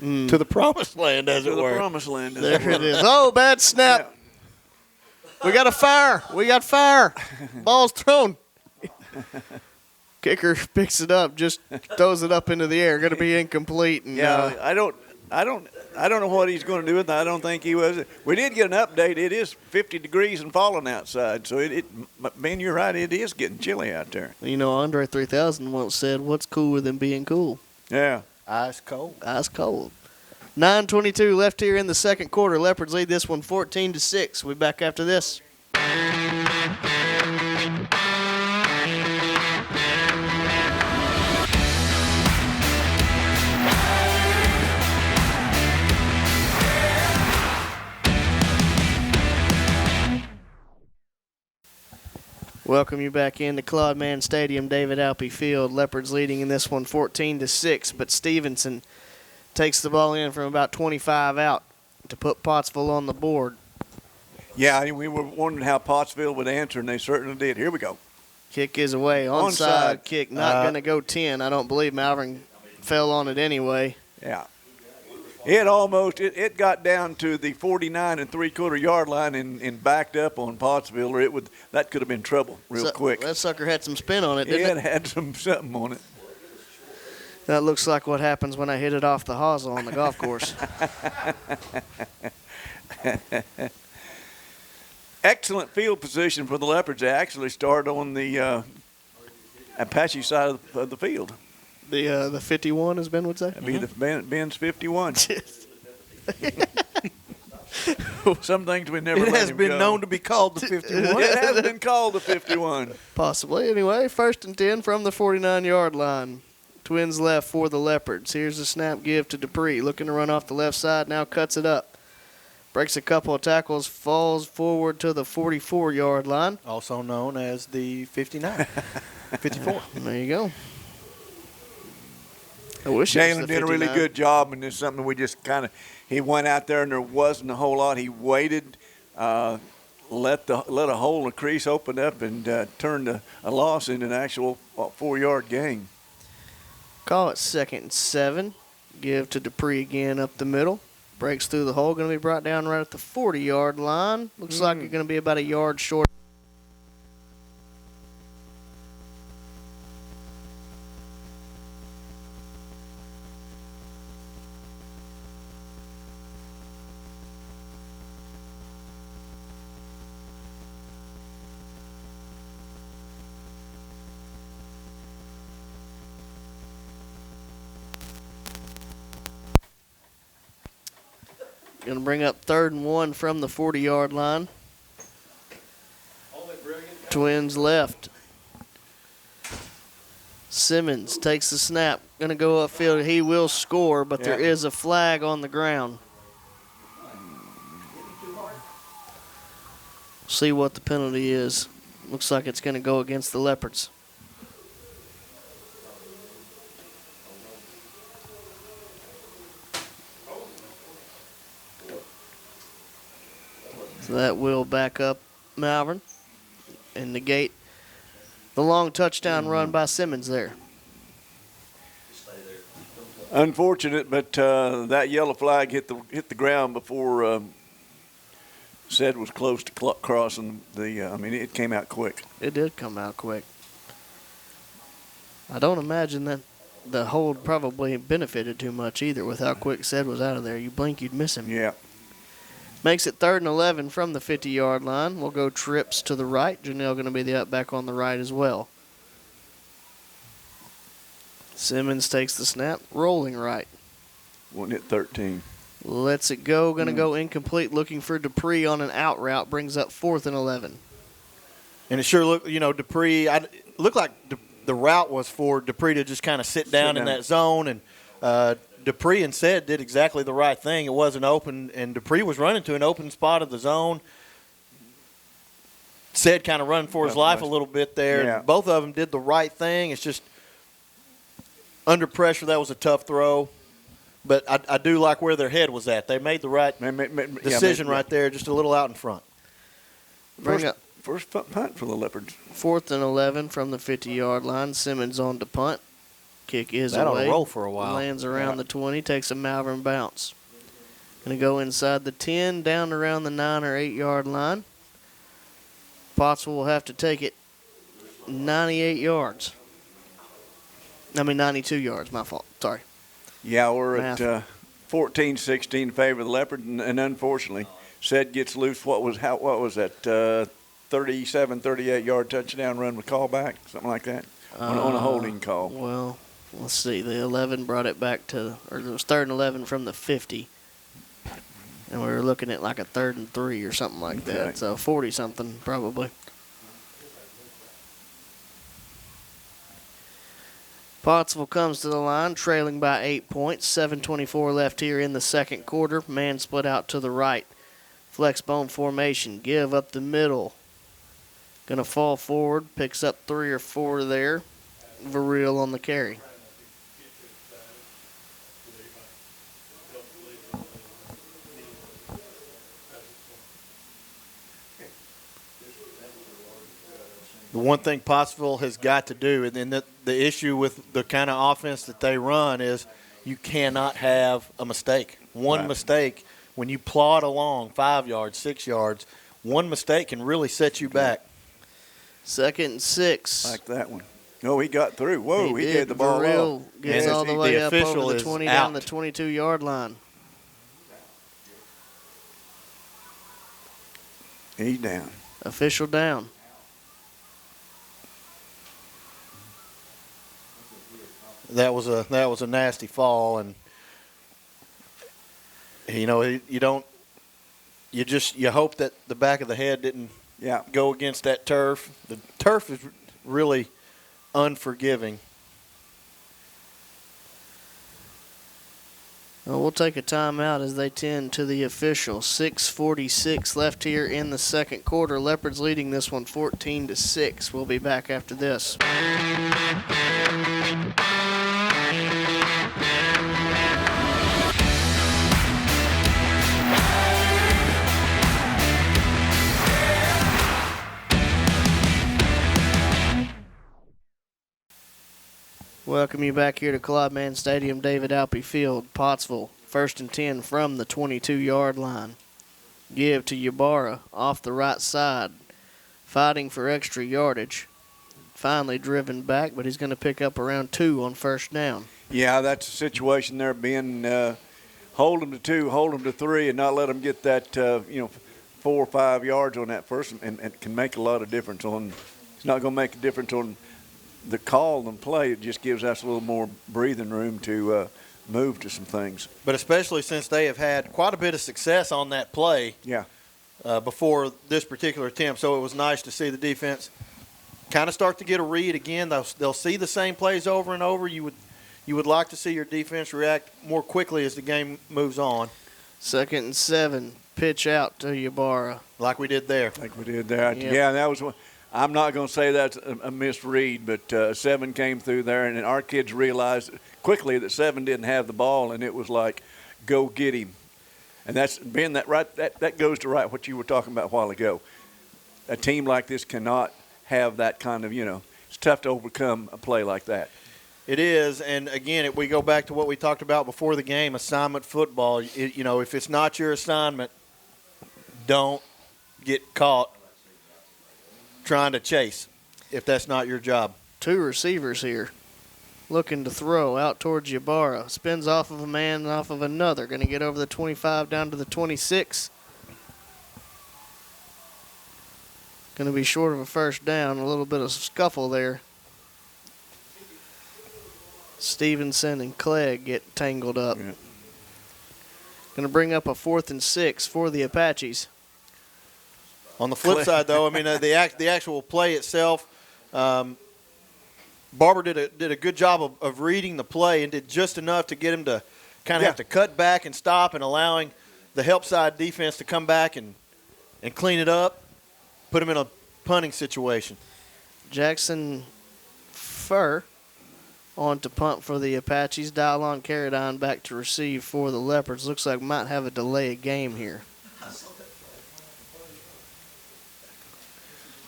to the promised land, as it were.
The promised land.
There it is. Oh, bad snap. Yeah. We got a fire. We got fire. Ball's thrown. Kicker picks it up, just throws it up into the air. Going to be incomplete. And,
I don't know what he's going to do with it. I don't think he was. We did get an update. It is 50 degrees and falling outside. So, Ben, you're right. It is getting chilly out there.
Andre 3000 once said, what's cooler than being cool?
Yeah.
Ice cold.
Ice cold. 9:22 left here in the second quarter. Leopards lead this one 14-6. We'll be back after this. Welcome you back into Claude Mann Stadium, David Alpe Field. Leopards leading in this one 14-6, but Stevenson takes the ball in from about 25 out to put Pottsville on the board.
Yeah, we were wondering how Pottsville would answer, and they certainly did. Here we go.
Kick is away. Onside kick, not going to go 10. I don't believe Malvern fell on it anyway.
Yeah. It got down to the 49 3/4 yard line and backed up on Pottsville, or that could have been trouble real quick.
That sucker had some spin on it, didn't it?
It had something on it.
That looks like what happens when I hit it off the hosel on the golf course.
Excellent field position for the Leopards. They actually started on the Apache side of the field.
The 51, as Ben would say?
That'd be the Ben's 51. Some things we never
It
let
has
him
been
go.
known to be called the 51.
It has been called the 51.
Possibly. Anyway, 1st and 10 from the 49-yard line. Twins left for the Leopards. Here's the snap give to Dupree. Looking to run off the left side. Now cuts it up. Breaks a couple of tackles. Falls forward to the 44-yard line.
Also known as the 59. 54.
There you go. I wish it was
Jalen
the
did a really
59.
good job, and it's something we just kind of – he went out there, and there wasn't a whole lot. He waited, let a hole in the crease open up, and turned a loss into an actual 4-yard gain.
Call it 2nd and 7. Give to Dupree again up the middle. Breaks through the hole. Going to be brought down right at the 40-yard line. Looks like you're going to be about a yard short. Going to bring up 3rd and 1 from the 40-yard line. Twins left. Simmons takes the snap. Going to go upfield. He will score, but there is a flag on the ground. See what the penalty is. Looks like it's going to go against the Leopards. So that will back up Malvern and negate the long touchdown run by Simmons there.
Unfortunate, but that yellow flag hit the ground before said was close to crossing the. I mean, it came out quick.
It did come out quick. I don't imagine that the hold probably benefited too much either with how quick Said was out of there. You blink, you'd miss him.
Yeah.
Makes it 3rd and 11 from the 50-yard line. We'll go trips to the right. Janelle going to be the up back on the right as well. Simmons takes the snap, rolling right.
One hit 13.
Lets it go. Going to go incomplete. Looking for Dupree on an out route. Brings up 4th and 11.
And it sure looked, Dupree, looked like the route was for Dupree to just kind of sit down in that zone. And Dupree and Said did exactly the right thing. It wasn't open, and Dupree was running to an open spot of the zone. Said kind of running for his life a little bit there.
Yeah.
Both of them did the right thing. It's just under pressure, that was a tough throw. But I do like where their head was at. They made the right decision right there, just a little out in front.
First punt for the Leopards.
4th and 11 from the 50-yard line. Simmons on to punt. Kick is
That'll
away.
roll for a while.
Lands around the 20, takes a Malvern bounce. Going to go inside the 10, down around the 9 or 8-yard line. Pottsville will have to take it 98 yards. 92 yards, my fault. Sorry.
Yeah, we're
Math.
at 14-16 in favor of the Leopard, and unfortunately, Said gets loose. What was that? 37, 38-yard touchdown run with callback, something like that, on a holding call.
Well, let's see. The 11 brought it back to, or it was 3rd and 11 from the 50. And we were looking at like a 3rd and 3 or something like that.
Okay.
So 40-something probably. Pottsville comes to the line, trailing by 8 points. 7:24 left here in the second quarter. Man split out to the right. Flex bone formation. Give up the middle. Going to fall forward. Picks up 3 or 4 there. Varil on the carry.
The one thing Pottsville has got to do, and then the issue with the kind of offense that they run is you cannot have a mistake. One mistake, when you plod along 5 yards, 6 yards, one mistake can really set you back.
2nd and 6.
Like that one. No, he got through. Whoa, he
did.
gave the ball
Varil
off.
gets all the way up over the 20 down the
out.
22-yard line.
He's down.
Official down.
That was a nasty fall, and you don't you hope that the back of the head didn't go against that turf. The turf is really unforgiving.
Well, we'll take a timeout as they tend to the official. 6:46 left here in the second quarter. Leopards leading this one 14-6. We'll be back after this. Welcome you back here to Claude Mann Stadium, David Alpe Field, Pottsville. 1st and 10 from the 22-yard line. Give to Ybarra off the right side, fighting for extra yardage. Finally driven back, but he's going to pick up around 2 on 1st down.
Yeah, that's a situation there, being hold them to 2, hold them to 3, and not let them get that 4 or 5 yards on that first, and it can make a lot of difference on. It's not going to make a difference on the call and play. It just gives us a little more breathing room to move to some things.
But especially since they have had quite a bit of success on that play before this particular attempt. So it was nice to see the defense kind of start to get a read again. They'll see the same plays over and over. You would like to see your defense react more quickly as the game moves on.
2nd and 7, pitch out to Ybarra.
Like we did there.
Yep.
Yeah, that was one. I'm not going to say that's a misread, but 7 came through there, and our kids realized quickly that 7 didn't have the ball, and it was like, go get him. And that's being that right. That goes to what you were talking about a while ago. A team like this cannot have that kind of, it's tough to overcome a play like that.
It is, and again, we go back to what we talked about before the game, assignment football. If it's not your assignment, don't get caught trying to chase if that's not your job.
2 receivers here looking to throw out towards Ybarra. Spins off of a man and off of another. Going to get over the 25 down to the 26. Going to be short of a 1st down. A little bit of scuffle there. Stevenson and Clegg get tangled up.
Yeah.
Going to bring up a 4th and 6 for the Apaches.
On the flip side, though, the actual play itself, Barber did a good job of reading the play and did just enough to get him to kind of have to cut back and stop, and allowing the help side defense to come back and clean it up, put him in a punting situation.
Jackson Furr on to punt for the Apaches. Dylon Carradine back to receive for the Leopards. Looks like might have a delay of game here.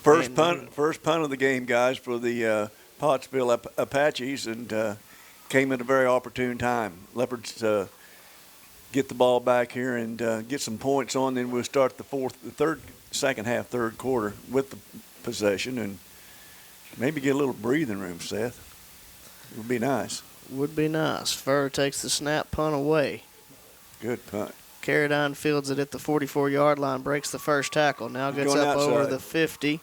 First punt of the game, guys, for the Pottsville Apaches, and came at a very opportune time. Leopards get the ball back here and get some points on. Then we'll start second half, third quarter with the possession, and maybe get a little breathing room, Seth. It would be nice.
Would be nice. Furr takes the snap, punt away.
Good punt.
Carradine fields it at the 44-yard line, breaks the first tackle. Now gets up
outside
over the 50.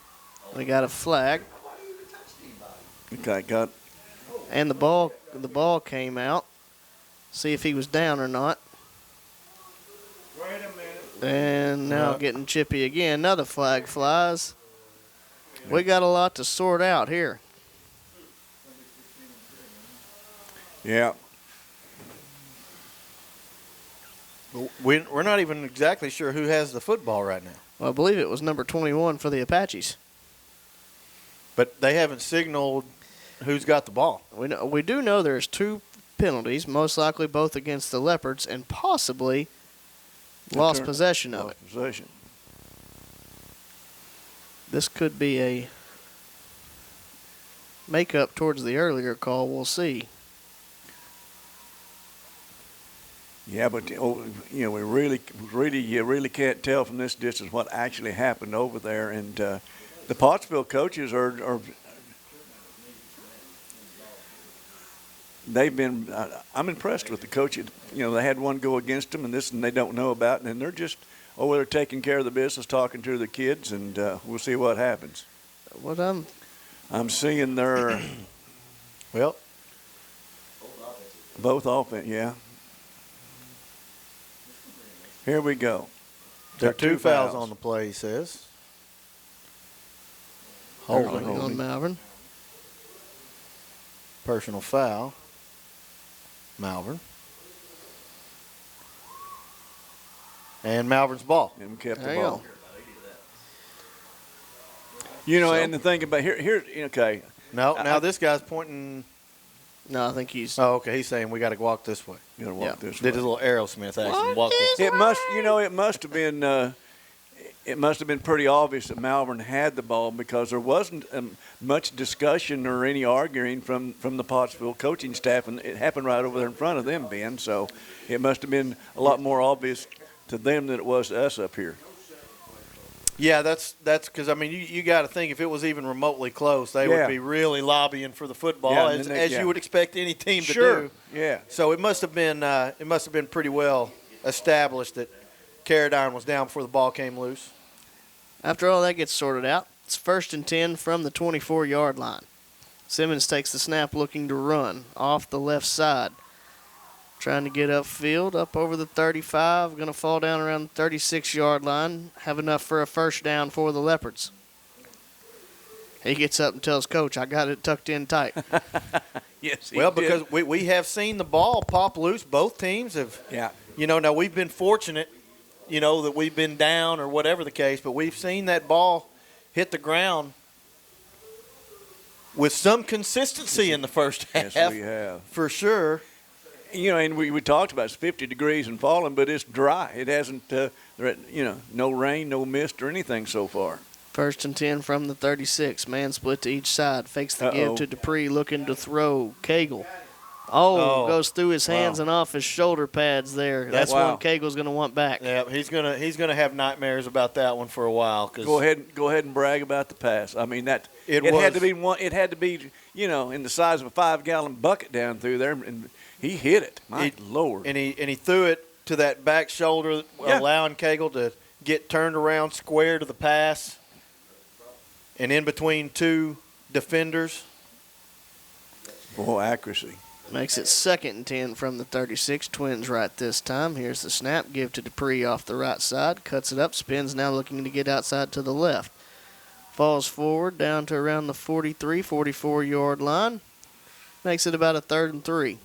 We got a flag.
Okay, got.
And the ball came out. See if he was down or not.
Wait a minute.
And now getting chippy again. Another flag flies. We got a lot to sort out here.
Yeah.
We're not even exactly sure who has the football right now.
Well, I believe it was number 21 for the Apaches.
But they haven't signaled who's got the ball.
We do know there's 2 penalties, most likely both against the Leopards, and possibly lost possession of it.
Possession.
This could be a makeup towards the earlier call. We'll see.
Yeah, but we really can't tell from this distance what actually happened over there, and the Pottsville coaches are they've been. I'm impressed with the coaches. They had one go against them, and they don't know about, and they're just over there taking care of the business, talking to the kids, and we'll see what happens.
What
I'm seeing their both offense, yeah. Here we go.
There are
Got
2 fouls on the play, he says.
Holding on Malvern.
Personal foul. Malvern. And Malvern's ball.
And kept
There
the
you
ball.
go.
You know, and the thing about here, okay.
No, now this guy's pointing.
No, I think he's.
Oh, okay. He's saying we got to walk this way.
You gotta walk this
Did
way.
his little Aerosmith action. Walk this way.
It must have been. It must have been pretty obvious that Malvern had the ball because there wasn't much discussion or any arguing from the Pottsville coaching staff, and it happened right over there in front of them, Ben. So it must have been a lot more obvious to them than it was to us up here.
Yeah, that's because, I mean, you got to think if it was even remotely close, they would be really lobbying for the football, as you would expect any team to do.
Yeah.
So it must have been pretty well established that Caradine was down before the ball came loose.
After all that gets sorted out, it's 1st and 10 from the 24-yard line. Simmons takes the snap looking to run off the left side. Trying to get upfield, up over the 35, going to fall down around the 36-yard line, have enough for a first down for the Leopards. He gets up and tells Coach, I got it tucked in tight.
Yes,
because we have seen the ball pop loose. Both teams have, now we've been fortunate, that we've been down or whatever the case, but we've seen that ball hit the ground with some consistency in the first half.
Yes, we have.
For sure.
And we talked about it's 50 degrees and falling, but it's dry. It hasn't, no rain, no mist or anything so far.
1st and 10 from the 36. Man split to each side. Fakes the give to Dupree, looking to throw. Cagle. Goes through his hands and off his shoulder pads there. That's one Cagle's going to want back.
Yeah, he's gonna have nightmares about that one for a while. Cause
go ahead and brag about the pass. I mean it had to be one. It had to be in the size of a 5-gallon bucket down through there, and he hit it. My Lord!
And he threw it to that back shoulder, allowing Cagle to get turned around square to the pass, and in between 2 defenders.
Boy, accuracy.
Makes it 2nd and 10 from the 36. Twins right this time. Here's the snap. Give to Dupree off the right side. Cuts it up. Spins now looking to get outside to the left. Falls forward down to around the 43, 44-yard line. Makes it about a 3rd and 3.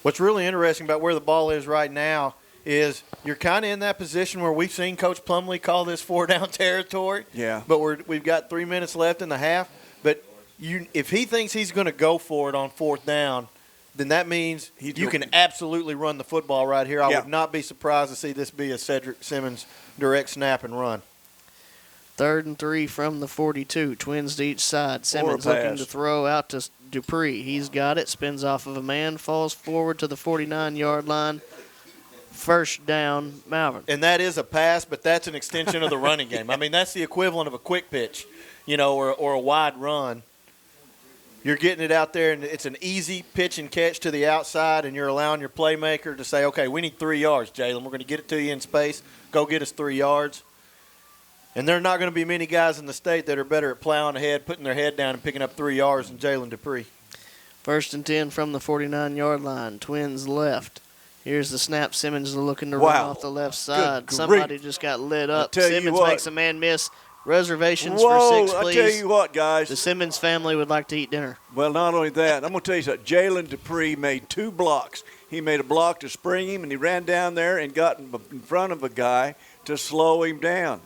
What's really interesting about where the ball is right now is you're kind of in that position where we've seen Coach Plumlee call this 4-down territory.
Yeah.
But we've got 3 minutes left in the half. But if he thinks he's going to go for it on 4th down, then that means you can absolutely run the football right here. I would not be surprised to see this be a Cedric Simmons direct snap and run.
3rd and 3 from the 42. Twins to each side. Simmons looking to throw out to Dupree. He's got it. Spins off of a man. Falls forward to the 49-yard line. First down, Malvern.
And that is a pass, but that's an extension of the running game. I mean, that's the equivalent of a quick pitch, or a wide run. You're getting it out there, and it's an easy pitch and catch to the outside, and you're allowing your playmaker to say, okay, we need 3 yards, Jalen. We're going to get it to you in space. Go get us 3 yards. And there are not going to be many guys in the state that are better at plowing ahead, putting their head down, and picking up 3 yards than Jalen Dupree.
1st and 10 from the 49-yard line. Twins left. Here's the snap. Simmons looking to run off the left side. Somebody just got lit up. Simmons makes a man miss. Reservations for 6, please.
I'll tell you what, guys.
The Simmons family would like to eat dinner.
Well, not only that, I'm going to tell you something. Jalen Dupree made 2 blocks. He made a block to spring him, and he ran down there and got in front of a guy to slow him down.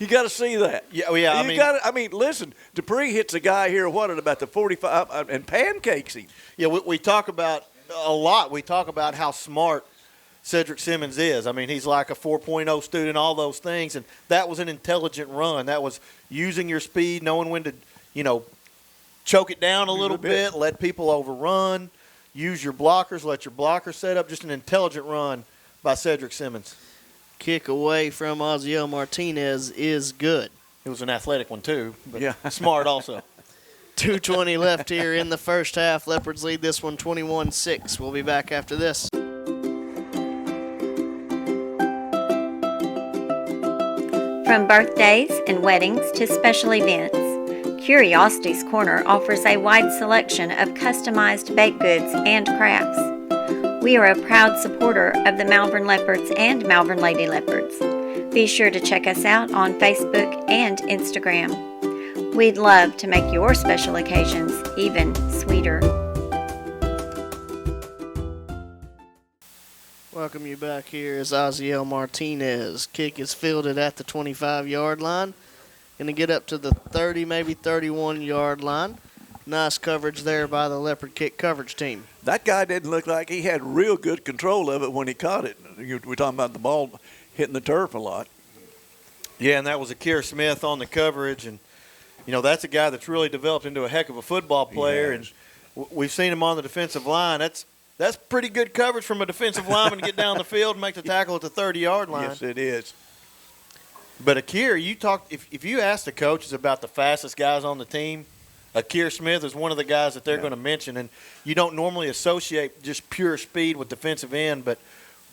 You got to see that. I mean, listen, Dupree hits a guy here, at about the 45, and pancakes him.
Yeah, we talk about a lot. We talk about how smart Cedric Simmons is. I mean, he's like a 4.0 student, all those things. And that was an intelligent run. That was using your speed, knowing when to, choke it down a little bit, let people overrun, use your blockers, let your blockers set up. Just an intelligent run by Cedric Simmons.
Kick away from Ozio Martinez is good.
It was an athletic one, too, but smart also.
2:20 left here in the first half. Leopards lead this one 21-6. We'll be back after this.
From birthdays and weddings to special events, Curiosity's Corner offers a wide selection of customized baked goods and crafts. We are a proud supporter of the Malvern Leopards and Malvern Lady Leopards. Be sure to check us out on Facebook and Instagram. We'd love to make your special occasions even sweeter.
Welcome you back here as Oziel Martinez. Kick is fielded at the 25-yard line. Going to get up to the 30, maybe 31-yard line. Nice coverage there by the Leopard kick coverage team.
That guy didn't look like he had real good control of it when he caught it. We're talking about the ball hitting the turf a lot.
Yeah, and that was Akir Smith on the coverage. And, you know, that's a guy that's really developed into a heck of a football player. And we've seen him on the defensive line. That's pretty good coverage from a defensive lineman to get down the field and make the tackle at the 30-yard line.
Yes, it is.
But Akir, if you ask the coaches about the fastest guys on the team, Akir Smith is one of the guys that they're going to mention. And you don't normally associate just pure speed with defensive end, but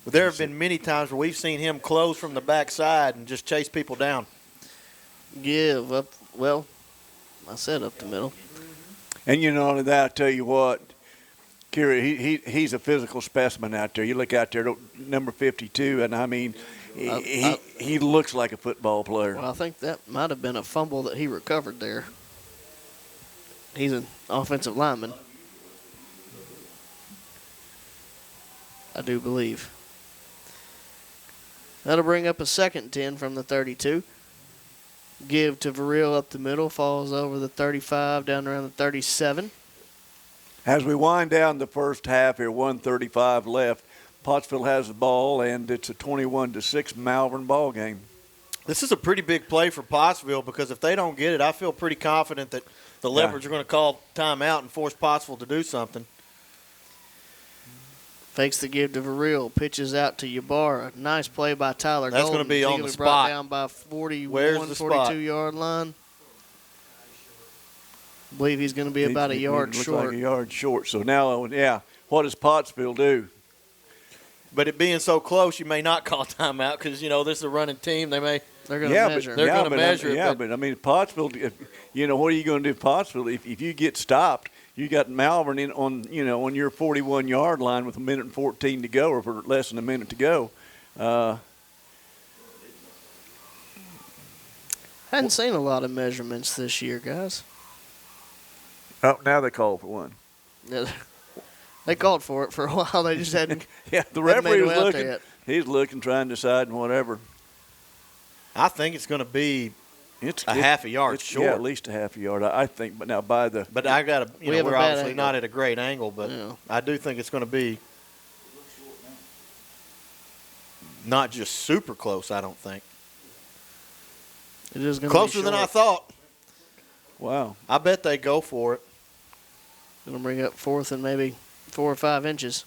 there have been many times where we've seen him close from the backside and just chase people down.
Give up, well, I said up the middle.
And you know that, I'll tell you what, Kira, he's a physical specimen out there. You look out there, number 52, and I mean, he looks like a football player.
Well, I think that might have been a fumble that he recovered there. He's an offensive lineman, I do believe. That'll bring up a second 10 from the 32. Give to Varil up the middle, falls over the 35, down around the 37.
As we wind down the first half here, 1:35 left, Pottsville has the ball, and it's a 21-6 Malvern ball game.
This is a pretty big play for Pottsville because if they don't get it, I feel pretty confident that the Leopards are going to call timeout and force Pottsville to do something.
Fakes the give to Varil, pitches out to Ybarra. Nice play by Tyler
That's
Golden.
going to be on the
Brought
spot.
down by 41,
Where's the
42-yard line. I believe he's going to be about a yard
looks
short.
like a yard short. So now, what does Pottsville do?
But it being so close, you may not call timeout because, you know, this is a running team. They're going to measure. They're going to measure it.
But I mean, Pottsville, what are you going to do, Pottsville? If you get stopped, you got Malvern on your 41-yard line with 1:14 to go, or for less than a minute to go.
Hadn't seen a lot of measurements this year, guys.
Oh, now they call for one.
Yeah, they called for it for a while. They just hadn't.
The referee was looking. He's looking, trying to decide and whatever.
I think it's going to be half a yard short.
Yeah, at least a half a yard, I think. But now by the.
But I got to. We're obviously
angle.
not at a great angle, but I do think it's going to be not just super close. I don't think.
It is going to be
closer than I thought.
Wow.
I bet they go for it.
Going to bring up fourth and maybe 4 or 5 inches.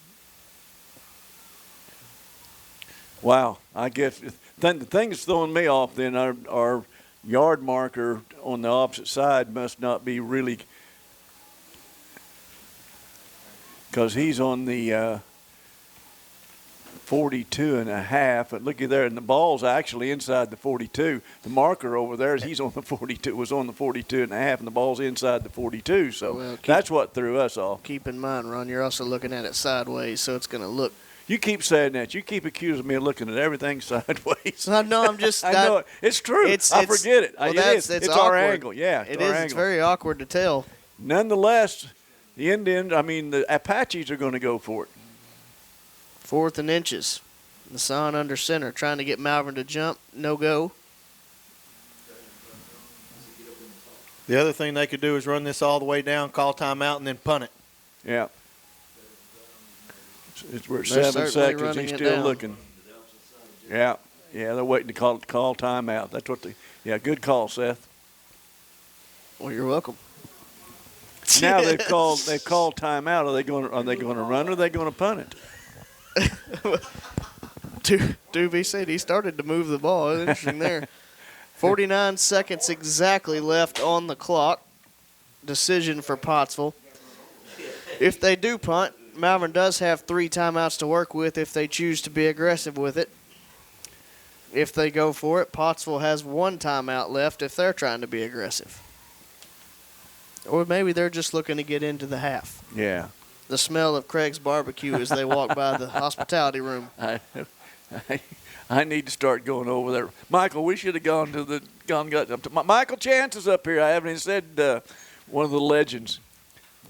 Wow. I guess the thing that's throwing me off then, our yard marker on the opposite side must not be really, because he's on the 42 and a half, and looky there, and the ball's actually inside the 42. The marker over there, he's on the 42, was on the 42 and a half, and the ball's inside the 42. So that's what threw us off.
Keep in mind, Ron, you're also looking at it sideways, so it's going to look.
You keep saying that. You keep accusing me of looking at everything sideways.
No, I'm just.
I know it. It's true. I forget it.
Well,
it's our angle. Yeah,
it is. It's very awkward to tell.
Nonetheless, the Apaches are going to go for it.
4th and inches. The sign under center, trying to get Malvern to jump. No go.
The other thing they could do is run this all the way down, call timeout, and then punt it.
Yeah. We're at 7 seconds. He's still looking. Yeah. They're waiting to call timeout. That's what good call, Seth.
Well, you're welcome.
Now they've called timeout. Are they going to run or are they going to punt it?
Doobie said he started to move the ball. Interesting there. 49 seconds exactly left on the clock. Decision for Pottsville. If they do punt, Malvern does have 3 timeouts to work with if they choose to be aggressive with it. If they go for it, Pottsville has 1 timeout left if they're trying to be aggressive. Or maybe they're just looking to get into the half.
Yeah.
the smell of Craig's barbecue as they walk by the hospitality room.
I need to start going over there. Michael, we should have got Michael Chance is up here. I haven't even said one of the legends,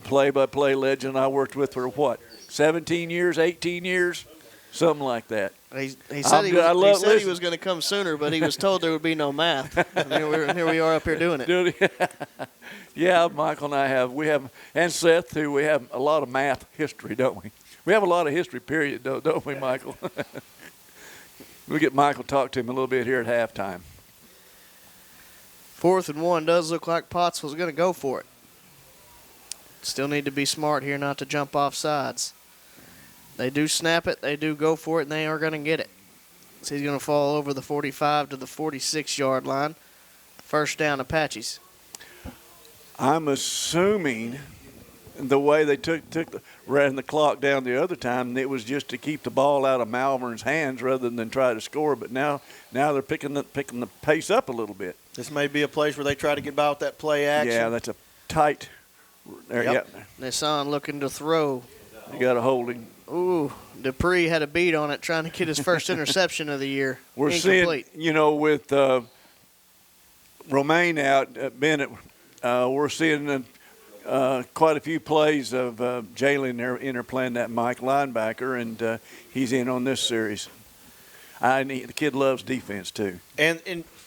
play-by-play legend I worked with for what, 17 years, 18 years, something like that.
He said he was going to come sooner, but he was told there would be no math. And here we are up here doing it.
Yeah, Michael and I have, and Seth too, we have a lot of math history, don't we? We have a lot of history, period, don't we, Michael? We'll get Michael to talk to him a little bit here at halftime.
4th and 1 does look like Pottsville's going to go for it. Still need to be smart here not to jump off sides. They do snap it, they do go for it, and they are going to get it. So he's going to fall over the 45 to the 46-yard line. First down, Apaches.
I'm assuming the way they ran the clock down the other time, it was just to keep the ball out of Malvern's hands rather than try to score. But now they're picking the pace up a little bit.
This may be a place where they try to get by with that play action.
Yeah, that's a tight. There,
yep.
Nissan looking to throw.
You got a holding.
Ooh, Dupree had a beat on it trying to get his first interception of the year.
We're
Incomplete.
seeing, with Romaine out, Bennett, we're seeing quite a few plays of Jalen in there playing that Mike linebacker, and he's in on this series. The kid loves defense too.
And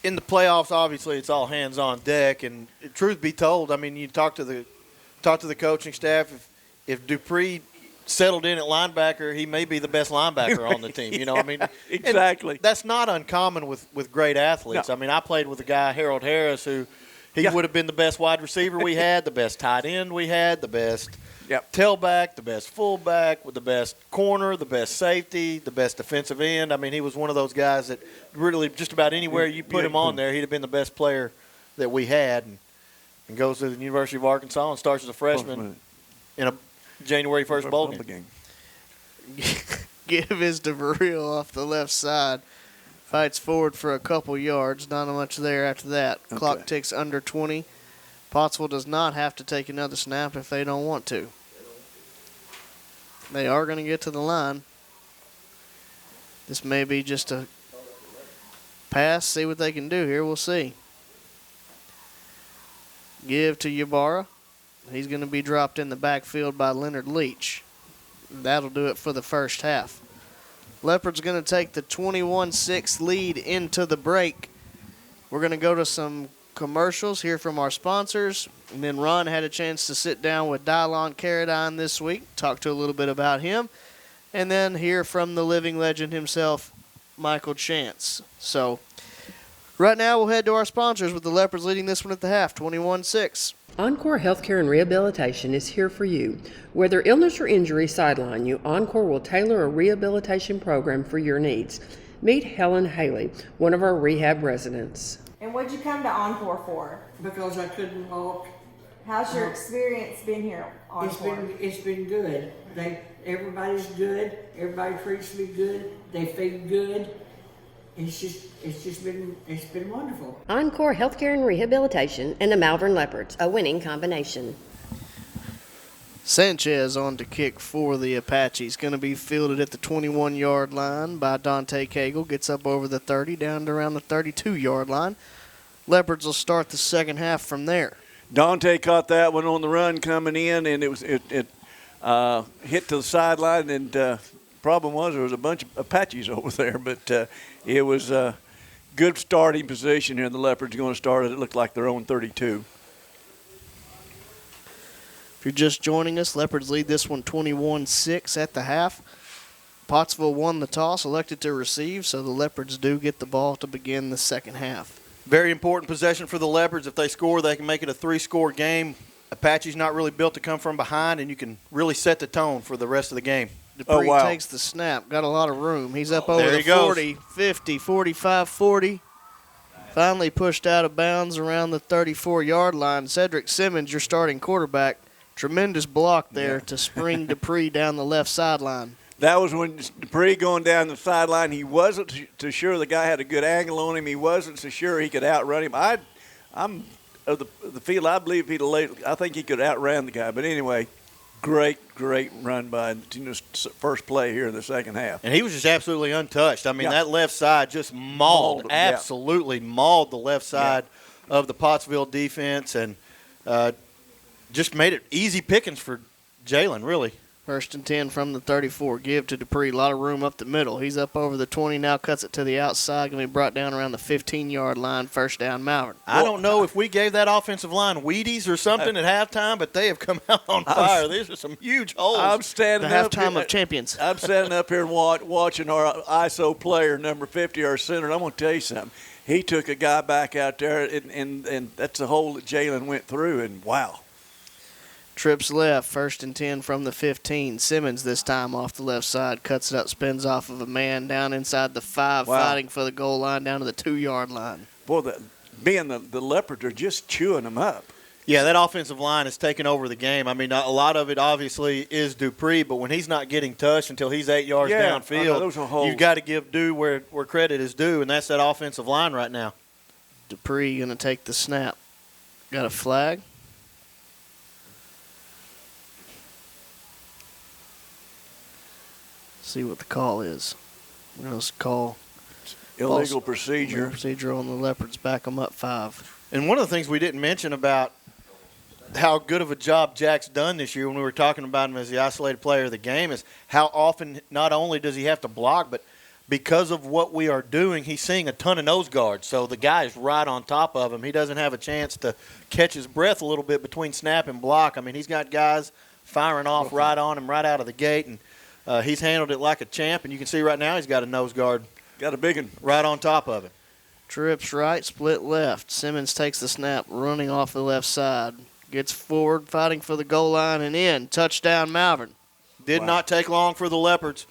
in the playoffs, obviously, it's all hands on deck. And truth be told, I mean, you talk to the coaching staff. If Dupree settled in at linebacker, he may be the best linebacker on the team. You know, I mean,
exactly.
And that's not uncommon with great athletes.
No.
I mean, I played with a guy, Harold Harris, who he would have been the best wide receiver we had, the best tight end we had, the best tailback, the best fullback, with the best corner, the best safety, the best defensive end. I mean, he was one of those guys that really just about anywhere you put him on there, he'd have been the best player that we had, and goes to the University of Arkansas and starts as a freshman in a January 1st bowl game.
Give his DeVaril off the left side. Fights forward for a couple yards. Not much there after that.
Okay.
Clock ticks under 20. Pottsville does not have to take another snap if they don't want to. They are going to get to the line. This may be just a pass. See what they can do here. We'll see. Give to Ybarra. He's going to be dropped in the backfield by Leonard Leach. That'll do it for the first half. Leopards going to take the 21-6 lead into the break. We're going to go to some commercials, hear from our sponsors, and then Ron had a chance to sit down with Dylon Carradine this week, talk to a little bit about him, and then hear from the living legend himself, Michael Chance. So right now we'll head to our sponsors with the Leopards leading this one at the half, 21-6.
Encore Healthcare and Rehabilitation is here for you. Whether illness or injury sideline you, Encore will tailor a rehabilitation program for your needs. Meet Helen Haley, one of our rehab residents.
And what'd you come to Encore for?
Because I couldn't walk.
How's your experience been here at Encore?
It's been good. Everybody's good. Everybody treats me good. They feed good. It's been wonderful.
Encore Healthcare and Rehabilitation and the Malvern Leopards, a winning combination.
Sanchez on to kick for the Apaches. Going to be fielded at the 21-yard line by Dante Cagle. Gets up over the 30, down to around the 32-yard line. Leopards will start the second half from there.
Dante caught that one on the run coming in, and it hit to the sideline, and problem was there was a bunch of Apaches over there, but it was a good starting position here. The Leopards are going to start it. It looked like their own 32.
If you're just joining us, Leopards lead this one 21-6 at the half. Pottsville won the toss, elected to receive, so the Leopards do get the ball to begin the second half.
Very important possession for the Leopards. If they score, they can make it a 3-score game. Apache's not really built to come from behind, and you can really set the tone for the rest of the game.
Dupree takes the snap. Got a lot of room. He's up over the 40, 50, 45, 40. Finally pushed out of bounds around the 34-yard line. Cedric Simmons, your starting quarterback. Tremendous block there to spring Dupree down the left sideline.
That was when Dupree going down the sideline. He wasn't too sure the guy had a good angle on him. He wasn't so sure he could outrun him. I'm of the field. I believe I think he could outrun the guy. But anyway, Great run by first play here in the second half.
And he was just absolutely untouched. I mean,
Yeah.
that left side just mauled absolutely mauled the left side of the Pottsville defense, and just made it easy pickings for Jalen, really.
1st and 10 from the 34. Give to Dupree. A lot of room up the middle. He's up over the 20 now, cuts it to the outside. Going to be brought down around the 15-yard line. First down, Malvern.
I don't know if we gave that offensive line Wheaties or something at halftime, but they have come out on fire. These are some huge holes.
I'm standing up
halftime
here,
of champions.
I'm standing up here and watching our ISO player, number 50, our center. And I'm going to tell you something. He took a guy back out there, and that's the hole that Jalen went through, and wow.
Trips left, 1st and 10 from the 15. Simmons this time off the left side, cuts it up, spins off of a man down inside the 5, fighting for the goal line down to the 2-yard line.
Boy, the Leopards are just chewing them up.
Yeah, that offensive line is taking over the game. I mean, a lot of it obviously is Dupree, but when he's not getting touched until he's 8 yards downfield,
those are holes.
You've got to give due where credit is due, and that's that offensive line right now.
Dupree going to take the snap. Got a flag. See what the call is. We're going to call
illegal procedure.
Procedure on the Leopards. Back them up 5.
And one of the things we didn't mention about how good of a job Jack's done this year when we were talking about him as the isolated player of the game is how often not only does he have to block, but because of what we are doing, he's seeing a ton of nose guards. So the guy is right on top of him. He doesn't have a chance to catch his breath a little bit between snap and block. I mean, he's got guys firing off right on him right out of the gate, and he's handled it like a champ, and you can see right now he's got a nose guard.
Got a big one.
Right on top of him.
Trips right, split left. Simmons takes the snap, running off the left side. Gets forward, fighting for the goal line and in. Touchdown, Malvern.
Did not take long for the Leopards.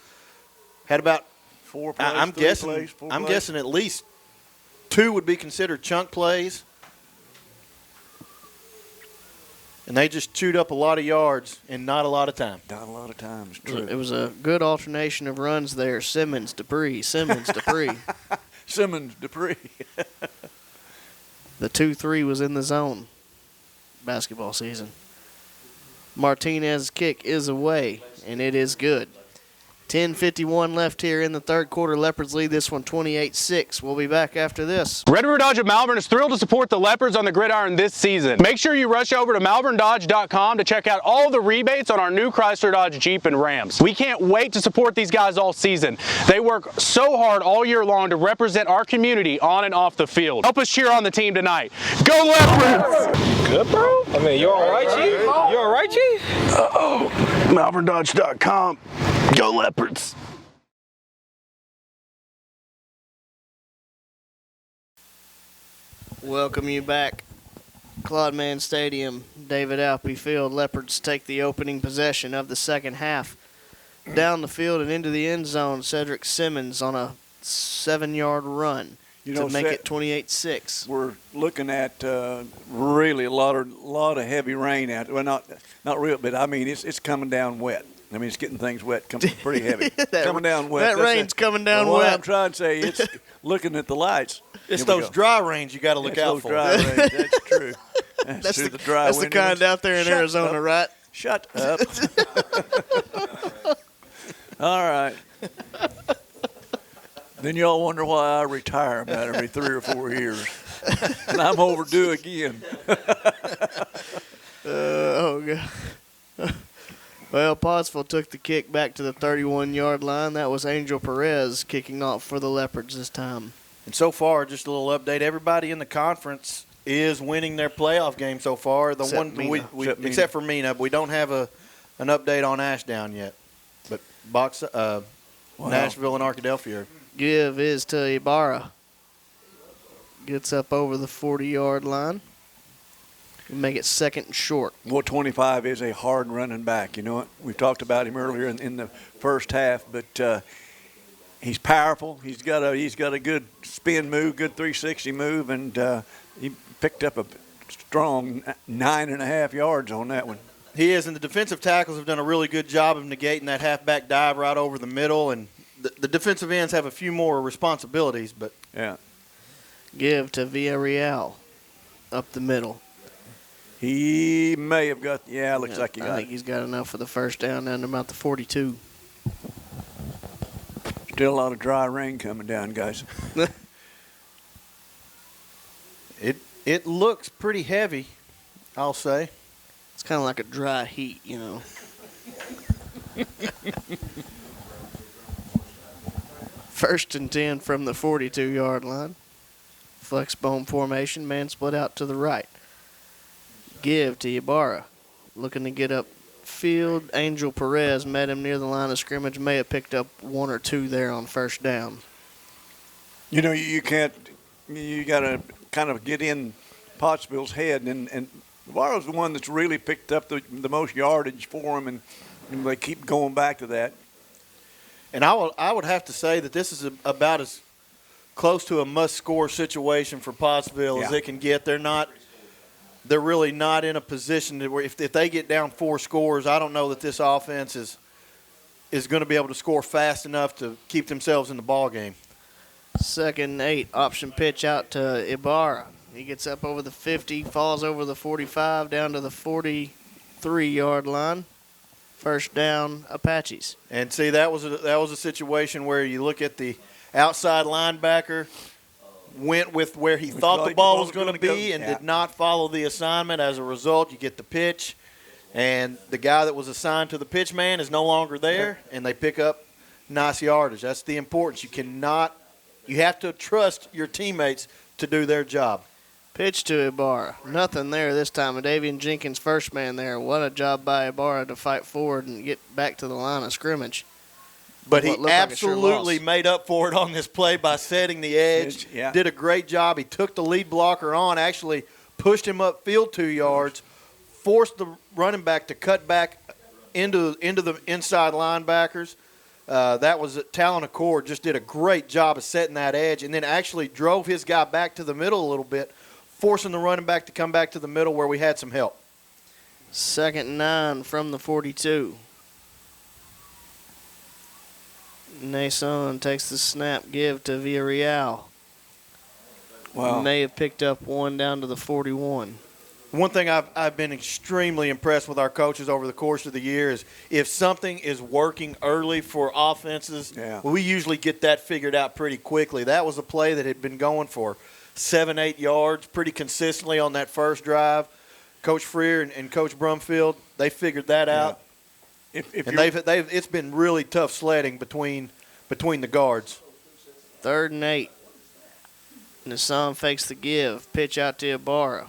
Had about
4 plays,
I'm guessing at least 2 would be considered chunk plays. And they just chewed up a lot of yards in not a lot of time.
Not a lot of time, it's true.
It was a good alternation of runs there. Simmons, Dupree, Simmons, Dupree.
Simmons, Dupree.
The 2-3 was in the zone. Basketball season. Martinez's kick is away, and it is good. 10:51 left here in the third quarter. Leopards lead this one 28-6. We'll be back after this.
Red River Dodge of Malvern is thrilled to support the Leopards on the gridiron this season. Make sure you rush over to malverndodge.com to check out all the rebates on our new Chrysler, Dodge, Jeep, and Rams. We can't wait to support these guys all season. They work so hard all year long to represent our community on and off the field. Help us cheer on the team tonight. Go Leopards!
Good, bro? I mean, you all right, Chief? You all right, Chief?
Uh-oh. malverndodge.com. Go Leopards.
Welcome you back. Claude Mann Stadium, David Alpe Field. Leopards take the opening possession of the second half. Down the field and into the end zone, Cedric Simmons on a 7-yard run to make it 28-6.
We're looking at really a lot of heavy rain out. Well, not real, but I mean it's coming down wet. I mean, it's getting things wet, coming pretty heavy. Coming down wet.
That rain's coming down wet.
What I'm trying to say, it's looking at the lights.
It's those dry rains you got to look out for.
Dry rains. That's true. That's
the kind out there in Arizona, right?
Shut up. All right. Then y'all wonder why I retire about every 3 or 4 years. And I'm overdue again.
Oh, God. Well, Pottsville took the kick back to the 31-yard line. That was Angel Perez kicking off for the Leopards this time.
And so far, just a little update, everybody in the conference is winning their playoff game so far. Except for Mina, but we don't have an update on Ashdown yet. But Nashville and Arkadelphia.
Give is to Ibarra. Gets up over the 40-yard line. Make it second and short.
Well, 25 is a hard running back. You know what? We talked about him earlier in the first half, but he's powerful. He's got a good spin move, good 360 move, and he picked up a strong 9.5 yards on that one.
He is, and the defensive tackles have done a really good job of negating that halfback dive right over the middle, and the defensive ends have a few more responsibilities, but
yeah.
Give to Villarreal up the middle.
He may have got. Yeah, looks like he got.
I think he's got enough for the first down down to about the 42.
Still a lot of dry rain coming down, guys.
It looks pretty heavy, I'll say.
It's kind of like a dry heat, you know. First and 10 from the 42-yard line. Flex bone formation, man split out to the right. Give to Ibarra. Looking to get up field. Angel Perez met him near the line of scrimmage. May have picked up 1 or 2 there on first down.
You know, you can't. You got to kind of get in Pottsville's head, and Ibarra's the one that's really picked up the most yardage for him, and they keep going back to that.
And I would have to say that this is about as close to a must-score situation for Pottsville as it can get. They're really not in a position where if they get down 4 scores, I don't know that this offense is going to be able to score fast enough to keep themselves in the ball game.
2nd and 8, option pitch out to Ibarra. He gets up over the 50, falls over the 45, down to the 43-yard line. First down, Apaches.
And see, that was a situation where you look at the outside linebacker, went with where he thought the ball was going to be and did not follow the assignment. As a result, you get the pitch, and the guy that was assigned to the pitch man is no longer there, and they pick up nice yardage. That's the importance. You have to trust your teammates to do their job.
Pitch to Ibarra. Nothing there this time. Davian Jenkins, first man there. What a job by Ibarra to fight forward and get back to the line of scrimmage.
But he absolutely made up for it on this play by setting the edge.
Yeah.
Did a great job. He took the lead blocker on, actually pushed him upfield 2 yards, forced the running back to cut back into the inside linebackers. That was Talon Accord just did a great job of setting that edge and then actually drove his guy back to the middle a little bit, forcing the running back to come back to the middle where we had some help.
2nd and 9 from the 42. Nason takes the snap, give to Villarreal.
Wow.
May have picked up 1 down to the 41.
One thing I've been extremely impressed with our coaches over the course of the year is if something is working early for offenses, we usually get that figured out pretty quickly. That was a play that had been going for 7-8 yards pretty consistently on that first drive. Coach Freer and Coach Brumfield, they figured that out. It's been really tough sledding between the guards.
3rd and 8. Nason fakes the give. Pitch out to Ibarra.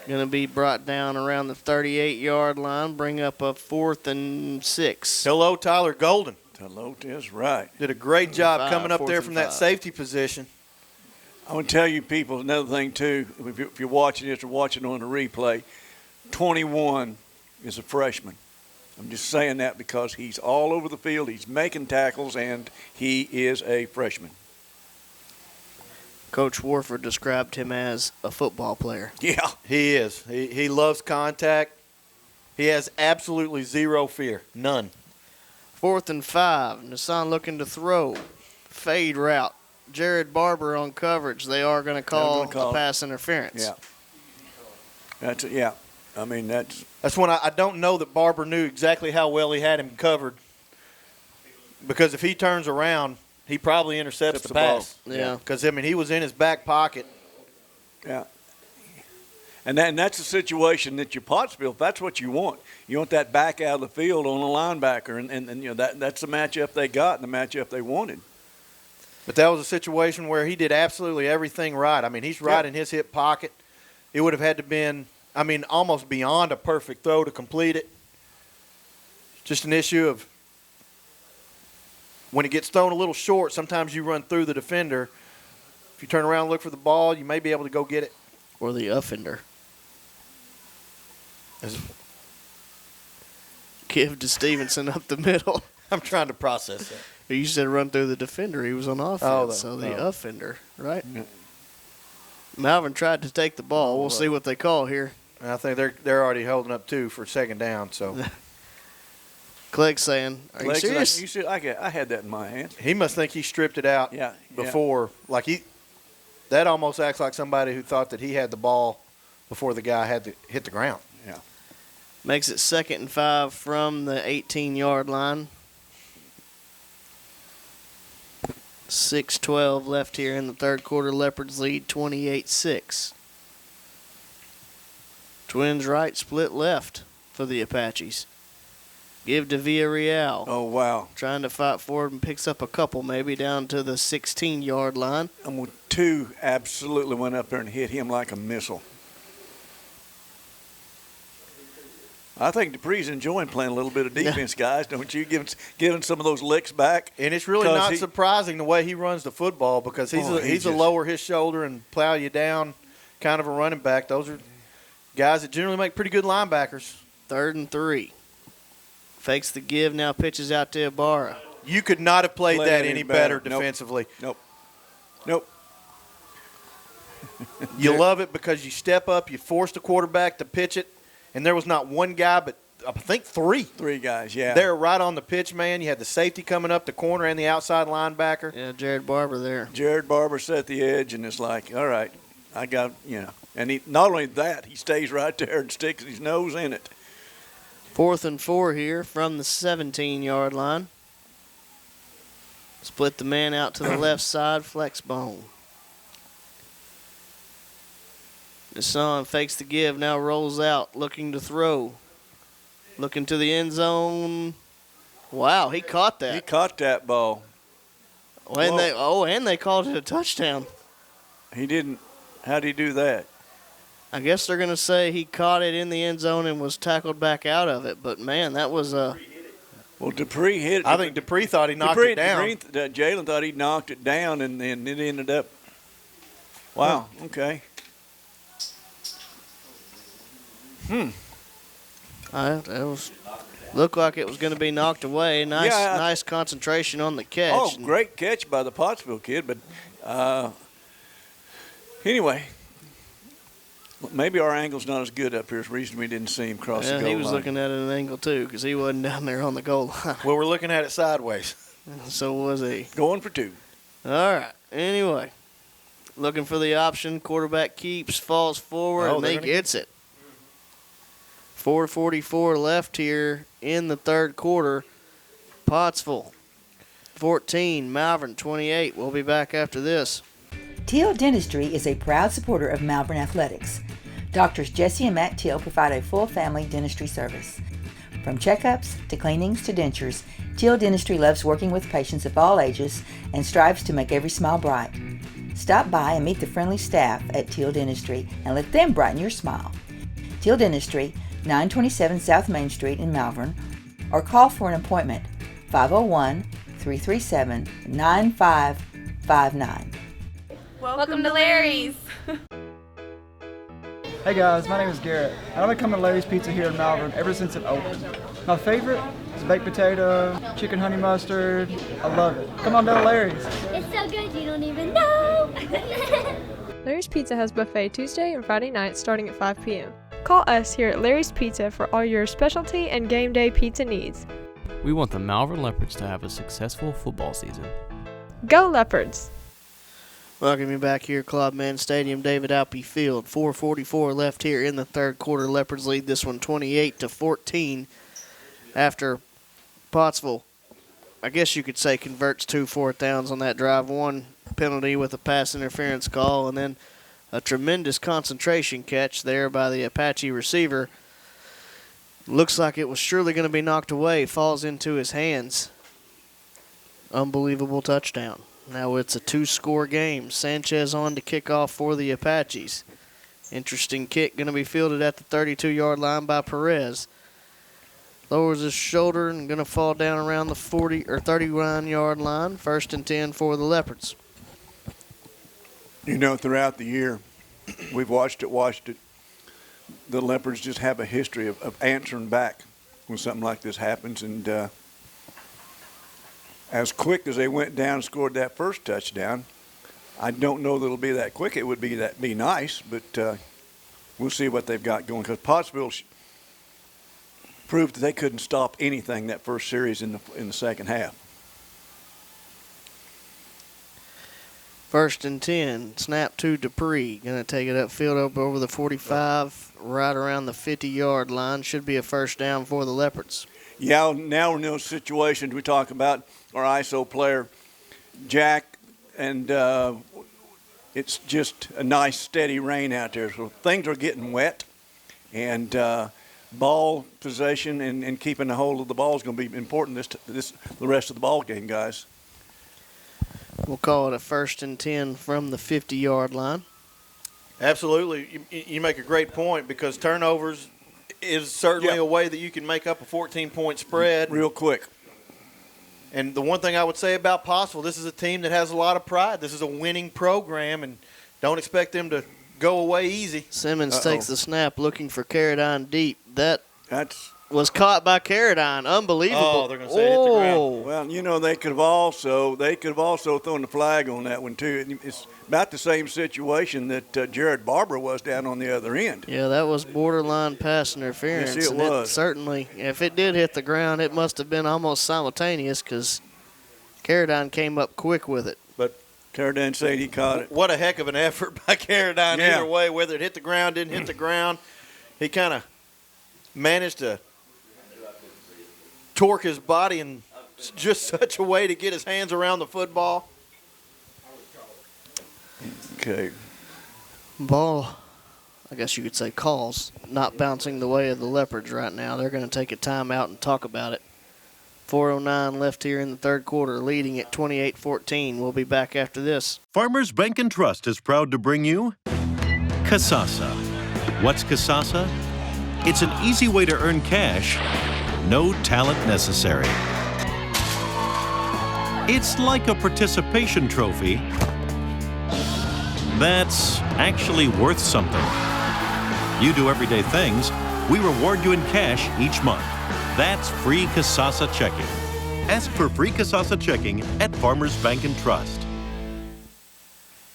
Going to be brought down around the 38-yard line. Bring up a 4th and 6.
Hello, Tyler Golden.
Hello, that's right.
Did a great job coming up there from that safety position.
I want to tell you people another thing, too. If you're watching this or watching on the replay, 21 is a freshman. I'm just saying that because he's all over the field. He's making tackles, and he is a freshman.
Coach Warford described him as a football player.
Yeah.
He is. He loves contact. He has absolutely zero fear. None.
4th and 5. Nason looking to throw. Fade route. Jared Barber on coverage. They are going to call a pass interference.
Yeah. I mean,
that's when I don't know that Barber knew exactly how well he had him covered. Because if he turns around, he probably intercepts the pass.
Yeah.
Because, I mean, he was in his back pocket.
Yeah. And that's a situation that your Pottsville, that's what you want. You want that back out of the field on a linebacker. And you know, that's the matchup they got and the matchup they wanted.
But that was a situation where he did absolutely everything right. I mean, he's right in his hip pocket. It would have had to been, I mean, almost beyond a perfect throw to complete it. Just an issue of when it gets thrown a little short, sometimes you run through the defender. If you turn around and look for the ball, you may be able to go get it.
Or the offender. Give to Stevenson up the middle.
I'm trying to process that.
You said run through the defender. He was on offense, the offender, right?
Yeah.
Malvern tried to take the ball. We'll see what they call here.
I think they're already holding up 2 for 2nd down. So,
Clegg saying, "Are you serious?"
I had that in my hand.
He must think he stripped it out.
Yeah.
Before, that almost acts like somebody who thought that he had the ball before the guy had to hit the ground.
Yeah.
Makes it 2nd and 5 from the 18-yard line. 6:12 left here in the third quarter. Leopards lead 28-6. Twins right, split left for the Apaches. Give to Villarreal.
Oh, wow.
Trying to fight forward and picks up a couple, maybe down to the 16-yard line.
And 2 absolutely went up there and hit him like a missile. I think Dupree's enjoying playing a little bit of defense, guys. Don't you? Giving some of those licks back.
And it's really not surprising the way he runs the football because he's a lower his shoulder and plow you down kind of a running back. Those are guys that generally make pretty good linebackers.
3rd and 3. Fakes the give, now pitches out to Ibarra.
You could not have played that any better defensively.
Nope.
You love it because you step up, you force the quarterback to pitch it, and there was not one guy but I think 3.
3 guys, yeah.
They're right on the pitch, man. You had the safety coming up, the corner, and the outside linebacker.
Yeah, Jared Barber there.
Jared Barber set the edge, and it's like, all right, I got, And he, not only that, he stays right there and sticks his nose in it.
4th and 4 here from the 17-yard line. Split the man out to the left side, flex bone. Deshaun fakes the give, now rolls out, looking to throw. Looking to the end zone. Wow, he caught that.
He caught that ball.
And they called it a touchdown.
He didn't. How'd he do that?
I guess they're going to say he caught it in the end zone and was tackled back out of it. But, man, that was a...
Well, Dupree hit it.
I think Dupree thought he knocked it down.
Jalen thought he knocked it down, and it ended up... Wow, okay.
It looked like it was going to be knocked away. Nice concentration on the catch.
Oh, great catch by the Pottsville kid. But anyway, maybe our angle's not as good up here. It's the reason we didn't see him cross the goal line.
He was looking at it at an angle, too, because he wasn't down there on the goal line.
Well, we're looking at it sideways.
So was he.
Going for 2.
All right. Anyway, looking for the option. Quarterback keeps, falls forward, and he gets it. 4:44 left here in the third quarter. Pottsville 14, Malvern 28. We'll be back after this.
Teal Dentistry is a proud supporter of Malvern Athletics. Doctors Jesse and Matt Teal provide a full family dentistry service. From checkups to cleanings to dentures, Teal Dentistry loves working with patients of all ages and strives to make every smile bright. Stop by and meet the friendly staff at Teal Dentistry and let them brighten your smile. Teal Dentistry, 927 South Main Street in Malvern, or call for an appointment, 501-337-9559.
Welcome to Larry's.
Hey guys, my name is Garrett, and I've been coming to Larry's Pizza here in Malvern ever since it opened. My favorite is baked potato, chicken honey mustard. I love it. Come on down to Larry's.
It's so good you don't even know.
Larry's Pizza has buffet Tuesday and Friday nights starting at 5 p.m. Call us here at Larry's Pizza for all your specialty and game day pizza needs.
We want the Malvern Leopards to have a successful football season.
Go Leopards!
Welcome you back here, Claude Mann Stadium, David Alpe Field. 4:44 left here in the third quarter. Leopards lead this one 28-14 after Pottsville, I guess you could say, converts 2 4th downs on that drive. 1 penalty with a pass interference call, and then a tremendous concentration catch there by the Apache receiver. Looks like it was surely going to be knocked away. Falls into his hands. Unbelievable touchdown. Now it's a 2-score game. Sanchez on to kick off for the Apaches. Interesting kick going to be fielded at the 32-yard line by Perez. Lowers his shoulder and going to fall down around the 40 or 31-yard line. 1st and 10 for the Leopards.
Throughout the year, we've watched it. The Leopards just have a history of answering back when something like this happens. And as quick as they went down and scored that first touchdown, I don't know that it'll be that quick. It would be nice, but we'll see what they've got going. Because Pottsville proved that they couldn't stop anything that first series in the second half.
First and 10. Snap to Dupree. Going to take it upfield up over the 45, right around the 50-yard line. Should be a first down for the Leopards.
Yeah, now in those situations we talk about our ISO player, Jack, and it's just a nice steady rain out there. So things are getting wet, and ball possession and keeping a hold of the ball is going to be important the rest of the ball game, guys.
We'll call it a first and 10 from the 50-yard line.
Absolutely. You make a great point because turnovers is certainly a way that you can make up a 14-point spread.
Real quick.
And the one thing I would say about Pottsville, this is a team that has a lot of pride. This is a winning program, and don't expect them to go away easy.
Simmons takes the snap looking for Carradine deep. That's was caught by Carradine. Unbelievable.
Oh, they're going to say it hit the ground.
Well, you know, they could have also thrown the flag on that one, too. It's about the same situation that Jared Barber was down on the other end.
Yeah, that was borderline pass interference.
Yes, it was.
Certainly, if it did hit the ground, it must have been almost simultaneous because Carradine came up quick with it.
But
Carradine said he caught it.
What a heck of an effort by Carradine either way, whether it hit the ground, didn't hit the ground. He kind of managed to torque his body in just such a way to get his hands around the football.
Okay.
Ball, I guess you could say calls, not bouncing the way of the Leopards right now. They're going to take a timeout and talk about it. 4:09 left here in the third quarter, leading at 28-14. We'll be back after this.
Farmers Bank and Trust is proud to bring you Kasasa. What's Kasasa? It's an easy way to earn cash, no talent necessary. It's like a participation trophy that's actually worth something. You do everyday things, we reward you in cash each month. That's free Kasasa checking. Ask for free Kasasa checking at Farmers Bank and Trust.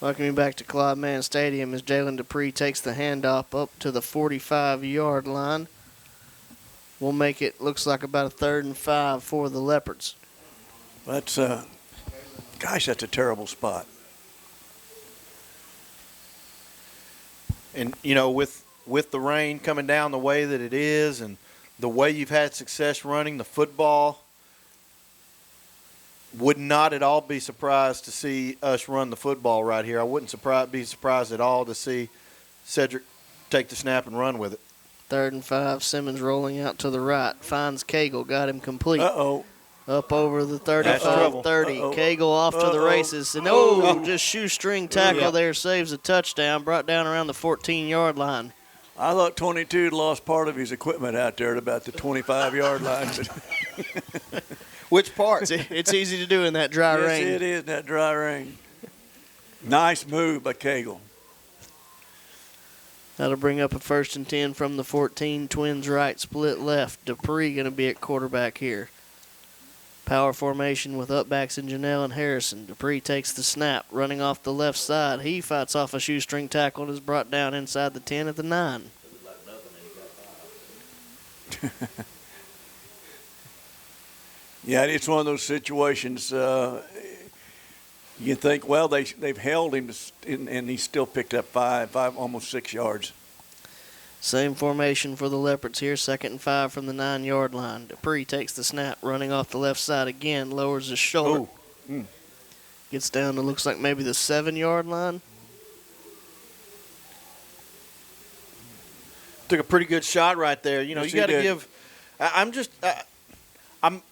Welcome you back to Claude Mann Stadium as Jalen Dupree takes the handoff up to the 45-yard line. We'll make it, looks like about a 3rd and 5 for the Leopards.
That's, gosh, that's a terrible spot.
And, you know, with the rain coming down the way that it is and the way you've had success running the football, would not at all be surprised to see us run the football right here. I wouldn't be surprised at all to see Cedric take the snap and run with it.
3rd and 5, Simmons rolling out to the right. Finds Cagle, got him complete. Up over the 35-30. Cagle off to the races. And just shoestring tackle there, saves a touchdown, brought down around the 14-yard line.
I thought 22 had lost part of his equipment out there at about the 25-yard line.
Which part?
It's easy to do in that dry rain.
Yes, it is, that dry rain. Nice move by Cagle.
That'll bring up a 1st and 10 from the 14. Twins right, split left. Dupree going to be at quarterback here. Power formation with upbacks in Janelle and Harrison. Dupree takes the snap, running off the left side. He fights off a shoestring tackle and is brought down inside the 10 at the 9.
Yeah, it's one of those situations. You think, well, they've held him, and he still picked up five, almost 6 yards.
Same formation for the Leopards here. 2nd and 5 from the 9-yard line. Dupree takes the snap, running off the left side again, lowers his shoulder. Gets down to looks like maybe the 7-yard line.
Took a pretty good shot right there. You know,
Yes,
you got to
he did.
give.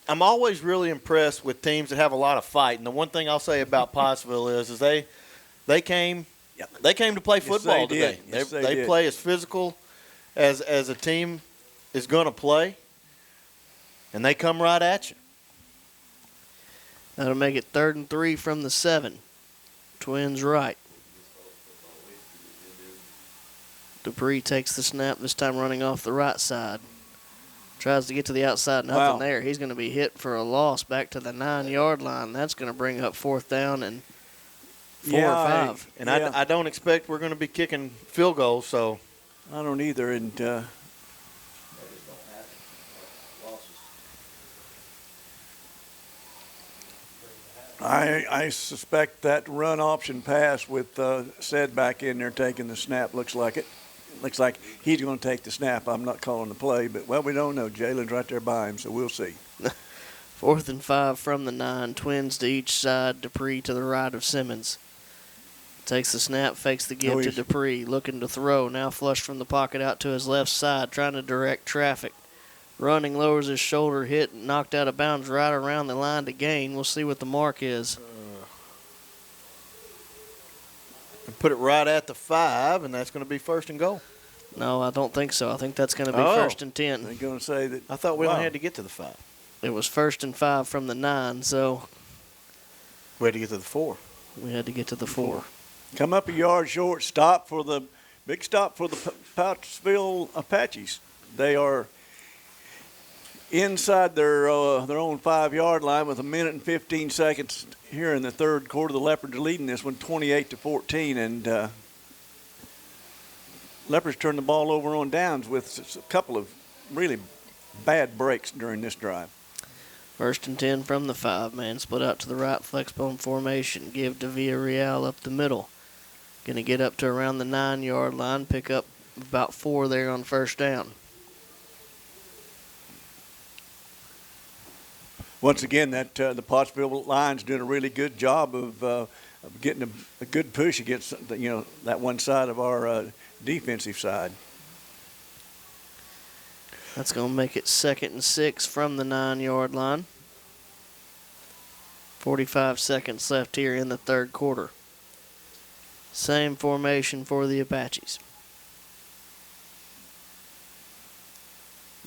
I'm always really impressed with teams that have a lot of fight. And the one thing I'll say about Pottsville is they came to play football today.
Yes, they
they
did.
play as physical as a team is going to play, and they come right at you.
That'll make it 3rd and 3 from the 7. Twins right. Dupree takes the snap, this time running off the right side. Tries to get to the outside, nothing there. He's going to be hit for a loss back to the 9-yard line. That's going to bring up 4th down and 4 or 5.
And I don't expect we're going to be kicking field goals, so.
I don't either, and I suspect that run option pass with Said back in there taking the snap looks like it. Looks like he's going to take the snap. I'm not calling the play, but, well, we don't know. Jalen's right there by him, so we'll see.
4th and 5 from the 9. Twins to each side. Dupree to the right of Simmons. Takes the snap, fakes the give to Dupree. Looking to throw. Now flushed from the pocket out to his left side, trying to direct traffic. Running, lowers his shoulder, hit, knocked out of bounds right around the line to gain. We'll see what the mark is.
Put it right at the 5, and that's going to be 1st and goal.
No, I don't think so. I think that's going to be 1st and 10.
They're going to say that.
I thought we only had to get to the 5.
It was 1st and 5 from the 9, so.
We had to get to the 4.
We had to get to the 4.
Come up a yard short. Big stop for the Pottsville Apaches. They are inside their own 5-yard line with 1 minute and 15 seconds here in the 3rd quarter. The Leopards are leading this one 28-14, and Leopards turned the ball over on downs with a couple of really bad breaks during this drive.
1st and 10 from the 5, man. Split out to the right, flex bone formation. Give to Villarreal up the middle. Going to get up to around the 9-yard line, pick up about 4 there on 1st down.
Once again, that the Pottsville line's doing a really good job of getting a good push against that one side of our defensive side.
That's going to make it 2nd and 6 from the 9-yard line. 45 seconds left here in the 3rd quarter. Same formation for the Apaches.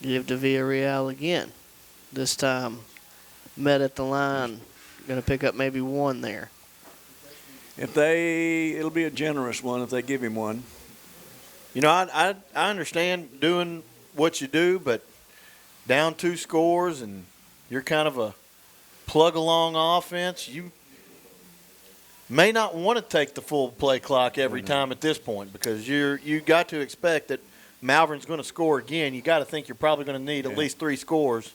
Give to Villarreal again. This time met at the line. Going to pick up maybe 1 there.
It'll be a generous one if they give him one.
I understand doing what you do, but down 2 scores and you're kind of a plug-along offense, you may not want to take the full play clock every time at this point because you got to expect that Malvern's going to score again. You got to think you're probably going to need at least 3 scores.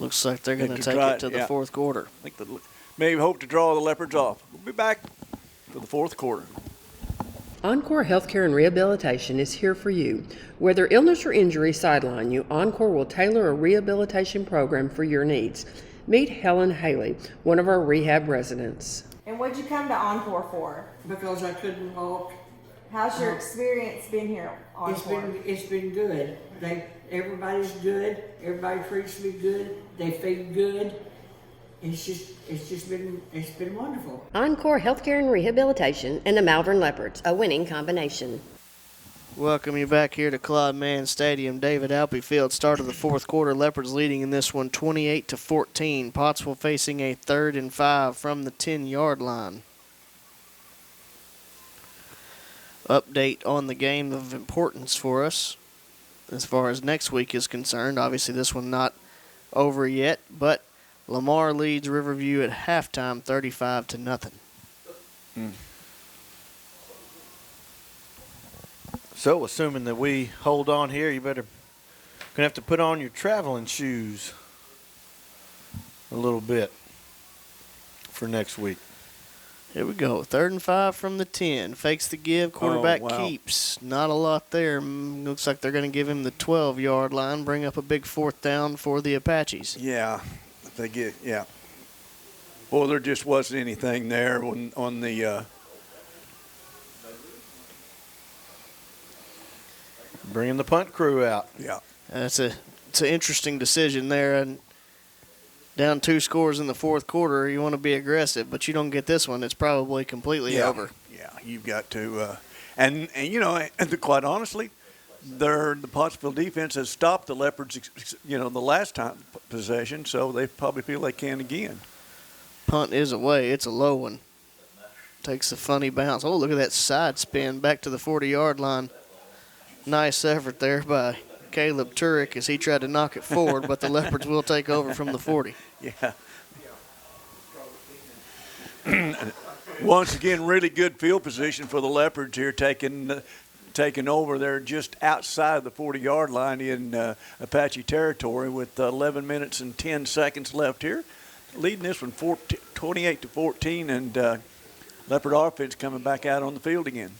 Looks like they're going to take it to the 4th quarter.
I think maybe hope to draw the Leopards off. We'll be back for the 4th quarter.
Encore Healthcare and Rehabilitation is here for you. Whether illness or injury sideline you, Encore will tailor a rehabilitation program for your needs. Meet Helen Haley, one of our rehab residents.
And what'd you come to Encore for?
Because I couldn't walk.
How's your experience been here, Encore?
It's been good. Everybody's good. Everybody treats me good. They feed good. It's been wonderful.
Encore Healthcare and Rehabilitation and the Malvern Leopards, a winning combination.
Welcome you back here to Claude Mann Stadium, David Alpe Field. Start of the 4th quarter. Leopards leading in this one 28-14. Pottsville facing a 3rd and 5 from the 10-yard line. Update on the game of importance for us as far as next week is concerned. Obviously this one not over yet, but Lamar leads Riverview at halftime 35-0.
So, assuming that we hold on here, you better gonna have to put on your traveling shoes a little bit for next week.
Here we go. 3rd and 5 from the 10. Fakes the give. Quarterback keeps. Not a lot there. Looks like they're going to give him the 12-yard line. Bring up a big 4th down for the Apaches.
Yeah. Well, there just wasn't anything there on the
bringing the punt crew out.
Yeah.
It's an interesting decision there. And down 2 scores in the 4th quarter, you want to be aggressive, but you don't get this one. It's probably completely over.
Yeah, you've got to. And quite honestly, the Pottsville defense has stopped the Leopards, the last time possession, so they probably feel they can again.
Punt is away. It's a low one. Takes a funny bounce. Oh, look at that side spin back to the 40-yard line. Nice effort there by Caleb Turek as he tried to knock it forward, but the Leopards will take over from the 40.
Yeah. Once again, really good field position for the Leopards here, taking over there just outside the 40-yard line in Apache territory with 11 minutes and 10 seconds left here. leading this one 28-14, and Leopard offense coming back out on the field again.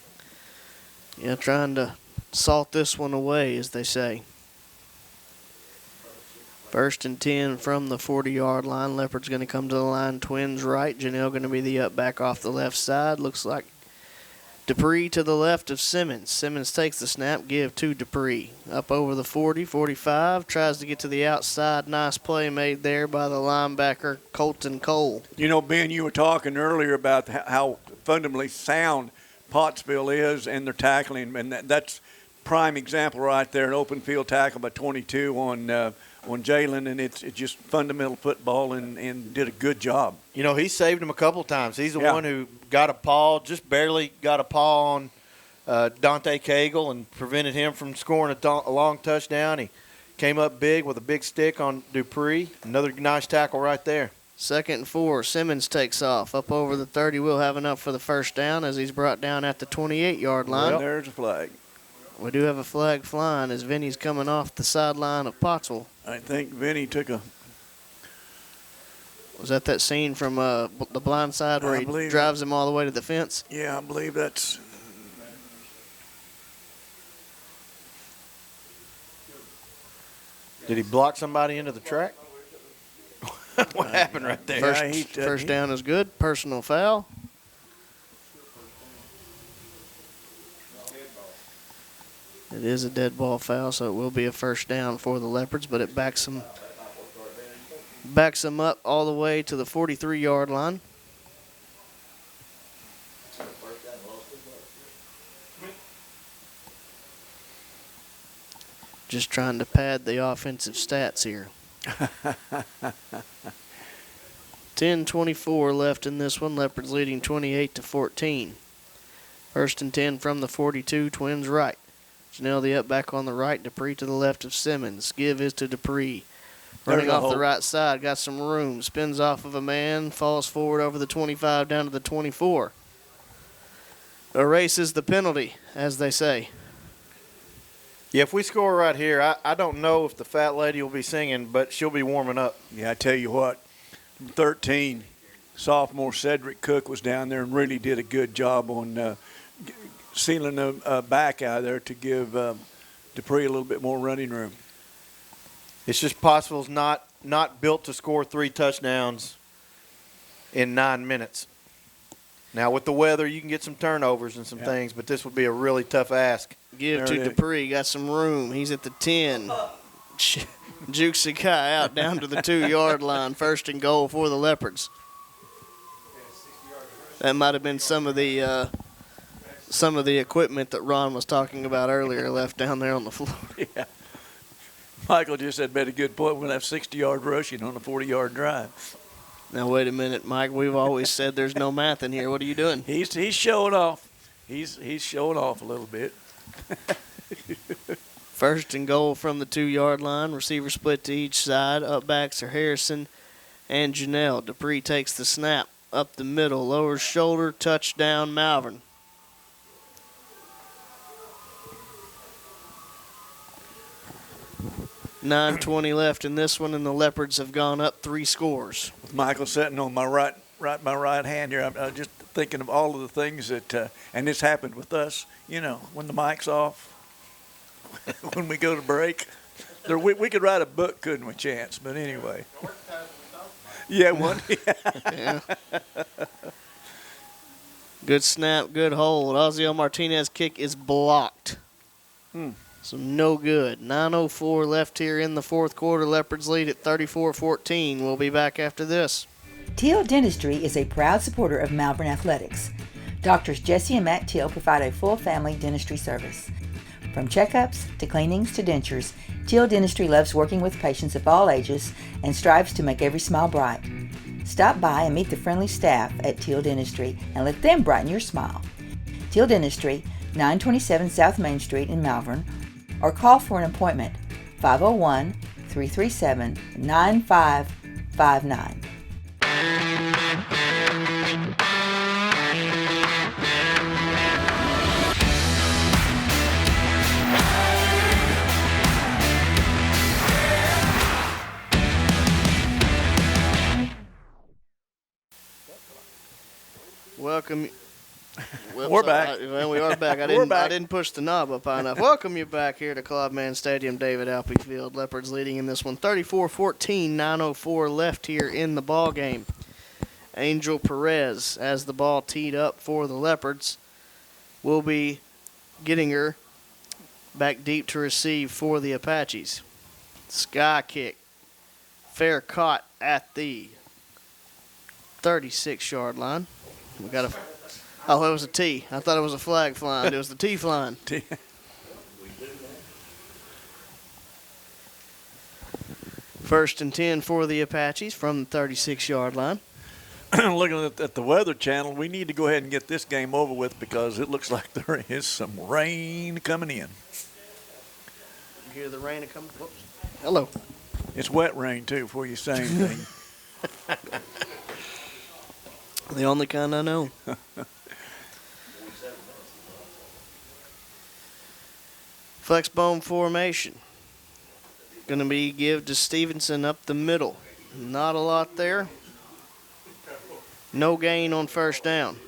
Yeah, trying to salt this one away, as they say. 1st and 10 from the 40-yard line. Leopard's going to come to the line. Twins right. Janelle going to be the up back off the left side. Looks like Dupree to the left of Simmons. Simmons takes the snap, give to Dupree. Up over the 40, 45. Tries to get to the outside. Nice play made there by the linebacker, Colton Cole.
You know, Ben, you were talking earlier about how fundamentally sound Pottsville is and their tackling, and that's prime example right there, an open field tackle by 22 on Jalen, and it's just fundamental football and did a good job.
You know, he saved him a couple times. He's the one who got a paw, just barely got a paw on Dante Cagle and prevented him from scoring a long touchdown. He came up big with a big stick on Dupree. Another nice tackle right there.
2nd and 4. Simmons takes off. Up over the 30. We'll have enough for the first down as he's brought down at the 28-yard line.
Well, there's a flag.
We do have a flag flying as Vinny's coming off the sideline of Pottsville.
I think Vinny took a...
Was that scene from the blind side where he drives him all the way to the fence?
Yeah, I believe that's...
Did he block somebody into the track? What happened right there?
First down is good. Personal foul. It is a dead ball foul, so it will be a first down for the Leopards, but it backs them up all the way to the 43-yard line. Just trying to pad the offensive stats here. 10:24 left in this one. Leopards leading 28-14. 1st and 10 from the 42. Twins right. Janelle the up back on the right. Dupree to the left of Simmons. Give is to Dupree. Running off the right side. Got some room. Spins off of a man. Falls forward over the 25 down to the 24. Erases the penalty, as they say.
Yeah, if we score right here, I don't know if the fat lady will be singing, but she'll be warming up.
Yeah, I tell you what, 13, sophomore Cedric Cook was down there and really did a good job on sealing the back out there to give Dupree a little bit more running room.
It's just Pottsville's not built to score 3 touchdowns in 9 minutes. Now, with the weather, you can get some turnovers and some things, but this would be a really tough ask.
Give to Dupree. Got some room. He's at the 10. Jukes the guy out down to the 2-yard line. 1st and goal for the Leopards. That might have been some of the equipment that Ron was talking about earlier left down there on the floor.
Yeah. Michael just said made a good point. We're going to have 60-yard rushing on a 40-yard drive.
Now, wait a minute, Mike. We've always said there's no math in here. What are you doing?
He's showing off. He's showing off a little bit.
1st and goal from the 2-yard line. Receiver split to each side. Up backs are Harrison and Janelle. Dupree takes the snap. Up the middle. Lowers shoulder. Touchdown, Malvern. .9:20 left in this one, and the Leopards have gone up 3 scores.
With Michael sitting on my right hand here, I'm just thinking of all of the things that, and this happened with us, you know, when the mic's off, when we go to break. We could write a book, couldn't we, Chance? But anyway. Yeah, one.
Yeah. Good snap, good hold. Ozzie Martinez kick is blocked. So no good. 9:04 left here in the 4th quarter. Leopards lead at 34-14. We'll be back after this.
Teal Dentistry is a proud supporter of Malvern Athletics. Doctors Jesse and Matt Teal provide a full family dentistry service. From checkups to cleanings to dentures, Teal Dentistry loves working with patients of all ages and strives to make every smile bright. Stop by and meet the friendly staff at Teal Dentistry and let them brighten your smile. Teal Dentistry, 927 South Main Street in Malvern, or call for an appointment, 501-337-9559.
Welcome.
We're back.
Well, we are back. I didn't push the knob up high enough. Welcome you back here to Claude Mann Stadium, David Alpe Field. Leopards leading in this one, 34-14, 9:04 left here in the ball game. Angel Perez, as the ball teed up for the Leopards, will be getting her back deep to receive for the Apaches. Sky kick, fair caught at the 36-yard line. We got a. Oh, it was a T. I thought it was a flag flying. It was the T flying. First and 10 for the Apaches from the 36-yard line.
Looking at the Weather Channel, we need to go ahead and get this game over with because it looks like there is some rain coming in.
You hear the rain coming? Whoops. Hello.
It's wet rain, too, before you say anything.
The only kind I know. Flexbone formation. Going to be give to Stevenson up the middle. Not a lot there. No gain on first down.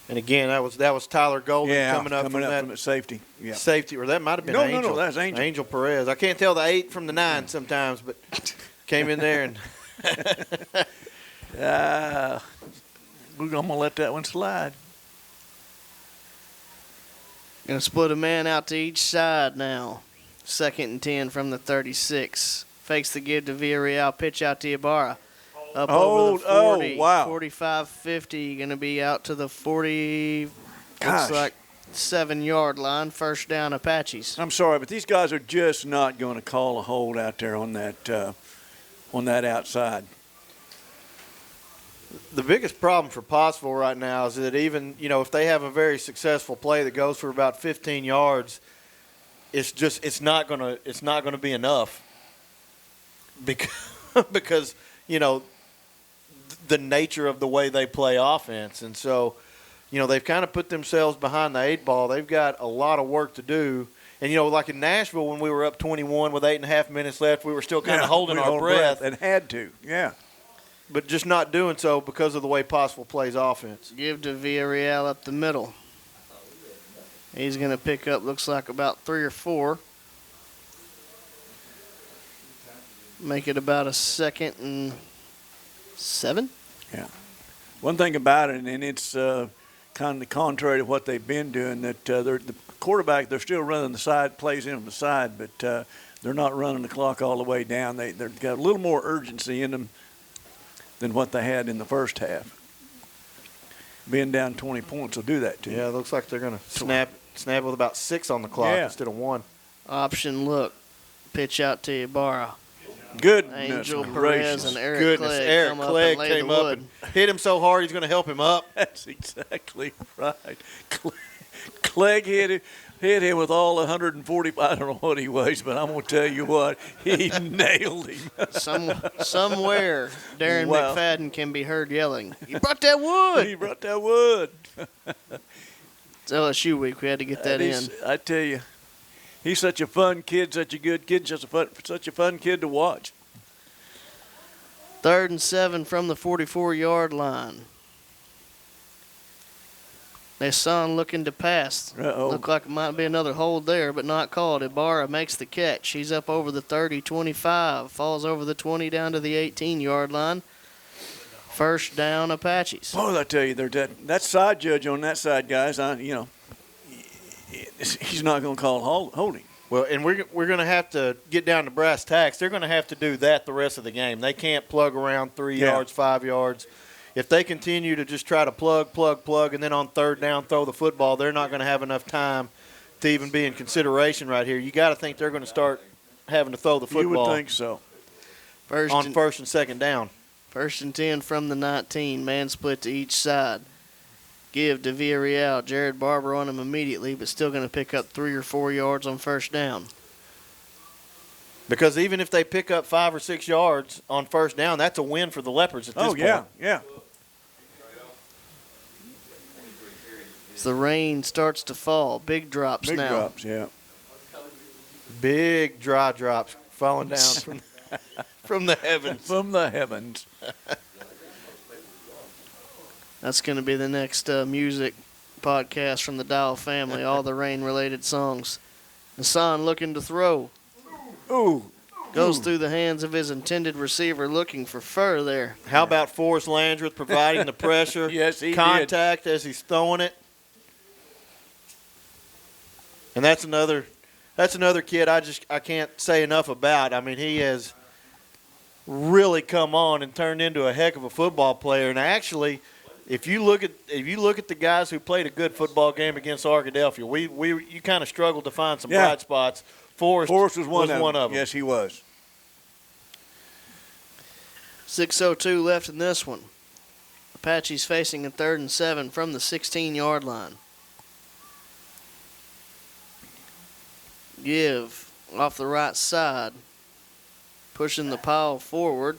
And again, that was Tyler Golden coming up
from
that
safety. Yeah.
Safety, or that might have been Angel.
No, that's Angel.
Angel Perez. I can't tell the 8 from the 9 sometimes, but came in there and.
I'm going to let that one slide.
Going to split a man out to each side now. 2nd and 10 from the 36. Fakes the give to Villarreal. Pitch out to Ibarra. Up over the 40.
Wow.
45-50. Going to be out to the 40.
Gosh.
Looks like 7-yard line. First down, Apaches.
I'm sorry, but these guys are just not going to call a hold out there on that outside.
The biggest problem for Pottsville right now is that even, if they have a very successful play that goes for about 15 yards, it's not going to be enough because the nature of the way they play offense. And so, they've kind of put themselves behind the 8 ball. They've got a lot of work to do. And, like in Nashville when we were up 21 with 8.5 minutes left, we were still kind of holding our breath.
And had to, yeah.
But just not doing so because of the way Pottsville plays offense.
Give to Villarreal up the middle. He's going to pick up, looks like about 3 or 4. Make it about a 2nd and 7.
Yeah. One thing about it, and it's kind of contrary to what they've been doing, that the quarterback, they're still running the side plays in on the side, but they're not running the clock all the way down. They've got a little more urgency in them than what they had in the first half. Being down 20 points will do that to you.
Yeah, it looks like they're going to snap with about 6 on the clock instead of 1.
Option look. Pitch out to Ibarra.
Goodness
Angel
gracious.
Perez and Eric Clegg
came up and hit him so hard he's going to help him up.
That's exactly right. Clegg hit him with all 140. I don't know what he weighs, but I'm going to tell you what, he nailed him.
Somewhere, Darren McFadden can be heard yelling, "He brought that wood!
He brought that wood!"
It's LSU week. We had to get that in.
I tell you, he's such a fun kid, such a good kid, such a fun kid to watch.
3rd and 7 from the 44-yard line. Nassan looking to pass. Look like it might be another hold there, but not called. Ibarra makes the catch. He's up over the 30, 25. Falls over the 20 down to the 18-yard line. First down, Apaches.
Boy, I tell you, that side judge on that side, guys, he's not going to call holding.
Well, and we're going to have to get down to brass tacks. They're going to have to do that the rest of the game. They can't plug around 3 yards, 5 yards. If they continue to just try to plug, and then on 3rd down throw the football, they're not going to have enough time to even be in consideration right here. You got to think they're going to start having to throw the football.
You would think so.
On 1st and 2nd down.
1st and 10 from the 19. Man split to each side. Give to Villarreal. Jared Barber on him immediately, but still going to pick up 3 or 4 yards on first down.
Because even if they pick up 5 or 6 yards on first down, that's a win for the Leopards at this point.
Oh, yeah.
As the rain starts to fall, big drops now.
Big drops, yeah.
Big dry drops falling down From the heavens.
From the heavens.
That's going to be the next music podcast from the Dial family, all the rain-related songs. Hassan looking to throw.
Ooh.
Goes through the hands of his intended receiver looking for fur there.
How about Forrest Landreth providing the pressure?
Yes, he
Contact as he's throwing it. And that's another kid I can't say enough about. I mean, he has really come on and turned into a heck of a football player. And actually, if you look at the guys who played a good football game against Arkadelphia, you kind of struggled to find some bright spots. Forrest was one of them.
Yes, he was.
6:02 left in this one. Apaches facing a 3rd and 7 from the 16-yard line. Give off the right side, pushing the pile forward.